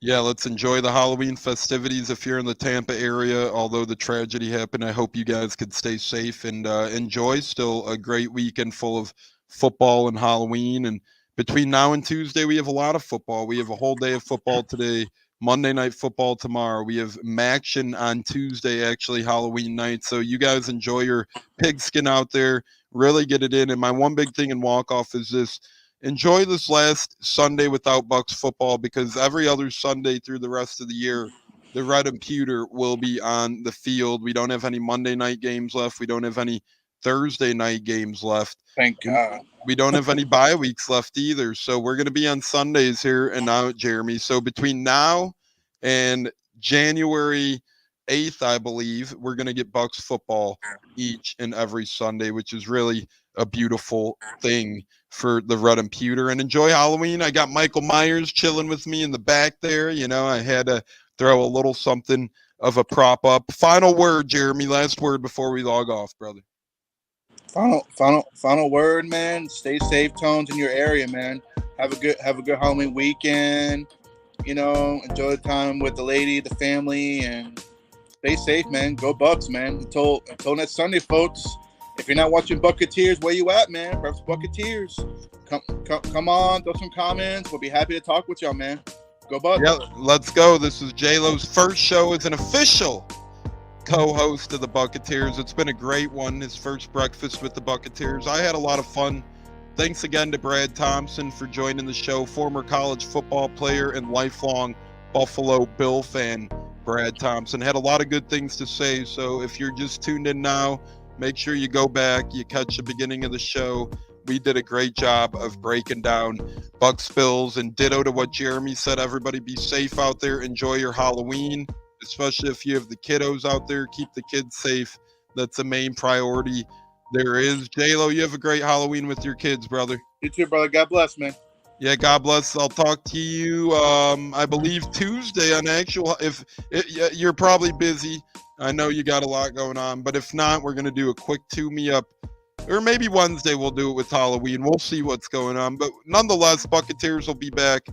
Yeah, let's enjoy the Halloween festivities if you're in the Tampa area. Although the tragedy happened, I hope you guys could stay safe and enjoy still a great weekend full of football and Halloween. And between now and Tuesday, we have a lot of football. We have a whole day of football today, Monday Night Football tomorrow. We have Maction on Tuesday, actually, Halloween night. So you guys enjoy your pigskin out there. Really get it in. And my one big thing in walk-off is this. Enjoy this last Sunday without Bucs football, because every other Sunday through the rest of the year, the Red and Pewter will be on the field. We don't have any Monday night games left. We don't have any Thursday night games left. Thank God. We don't have any bye weeks left either. So we're going to be on Sundays here and now, Jeremy. So between now and January 8th, I believe, we're going to get Bucs football each and every Sunday, which is really a beautiful thing for the Red and Pewter. And enjoy Halloween. I got Michael Myers chilling with me in the back there. I had to throw a little something of a prop up. Final word, Jeremy. Last word before we log off, brother. Final word, man. Stay safe, Tones, in your area, man. Have a good Halloween weekend. Enjoy the time with the lady, the family, and stay safe, man. Go Bucs, man. Until next Sunday, folks. If you're not watching Buccaneers, where you at, man? Perhaps Buccaneers. Come on, throw some comments. We'll be happy to talk with y'all, man. Go Bucs. Yeah, let's go. This is J-Lo's first show as an official co-host of the Buccaneers. It's been a great one. His first breakfast with the Buccaneers. I had a lot of fun. Thanks again to Brad Thompson for joining the show. Former college football player and lifelong Buffalo Bill fan, Brad Thompson. Had a lot of good things to say. So if you're just tuned in now, make sure you go back, you catch the beginning of the show. We did a great job of breaking down Bucs Bills, and ditto to what Jeremy said. Everybody be safe out there. Enjoy your Halloween, especially if you have the kiddos out there. Keep the kids safe. That's the main priority there is. J-Lo, you have a great Halloween with your kids, brother. You too, brother. God bless, man. Yeah, God bless. I'll talk to you, I believe, Tuesday on actual. You're probably busy. I know you got a lot going on, but if not, we're going to do a quick tune-me-up. Or maybe Wednesday we'll do it with Halloween. We'll see what's going on. But nonetheless, Buccaneers will be back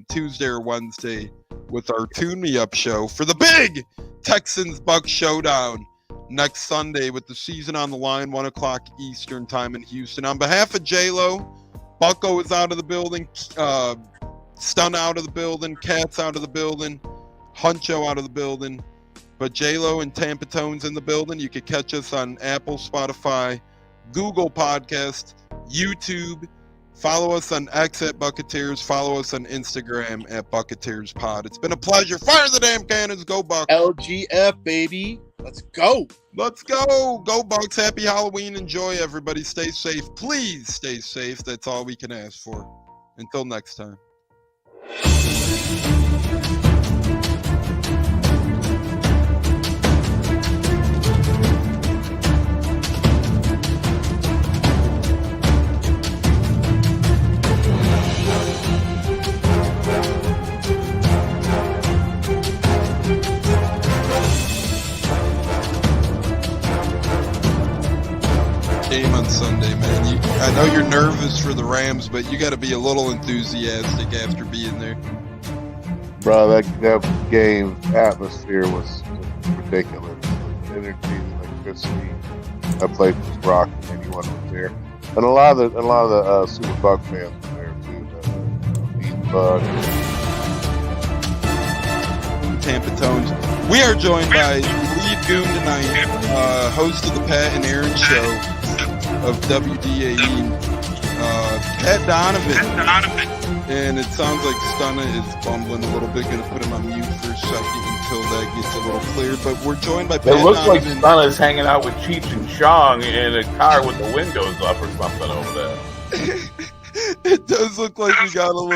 Tuesday or Wednesday with our tune-me-up show for the big Texans-Bucs showdown next Sunday with the season on the line, 1 o'clock Eastern time in Houston. On behalf of J-Lo, Bucko is out of the building, Stun out of the building, Cat's out of the building, Huncho out of the building. But J-Lo and Tampa Tones in the building. You can catch us on Apple, Spotify, Google Podcast, YouTube. Follow us on X at Buccaneers. Follow us on Instagram at Buccaneers Pod. It's been a pleasure. Fire the damn cannons. Go Bucs. LGF, baby. Let's go. Let's go. Go Bucs. Happy Halloween. Enjoy, everybody. Stay safe. Please stay safe. That's all we can ask for. Until next time. Game on Sunday, man. I know you're nervous for the Rams, but you got to be a little enthusiastic after being there. Bro, that game atmosphere was ridiculous. The energy, the electricity. That place was rocking. Anyone was there, and a lot of the Super Bucs fans were there too. The Bills Bucs. Tampa Tones. We are joined by lead goon tonight, host of the Pat and Aaron Show of WDAE, Pat Donovan. And it sounds like Stunna is bumbling a little bit. Going to put him on mute for a second until that gets a little clear. But we're joined by Pat It looks like Donovan. Stunna's hanging out with Cheech and Chong in a car with the windows up or something over there. It does look like we got a little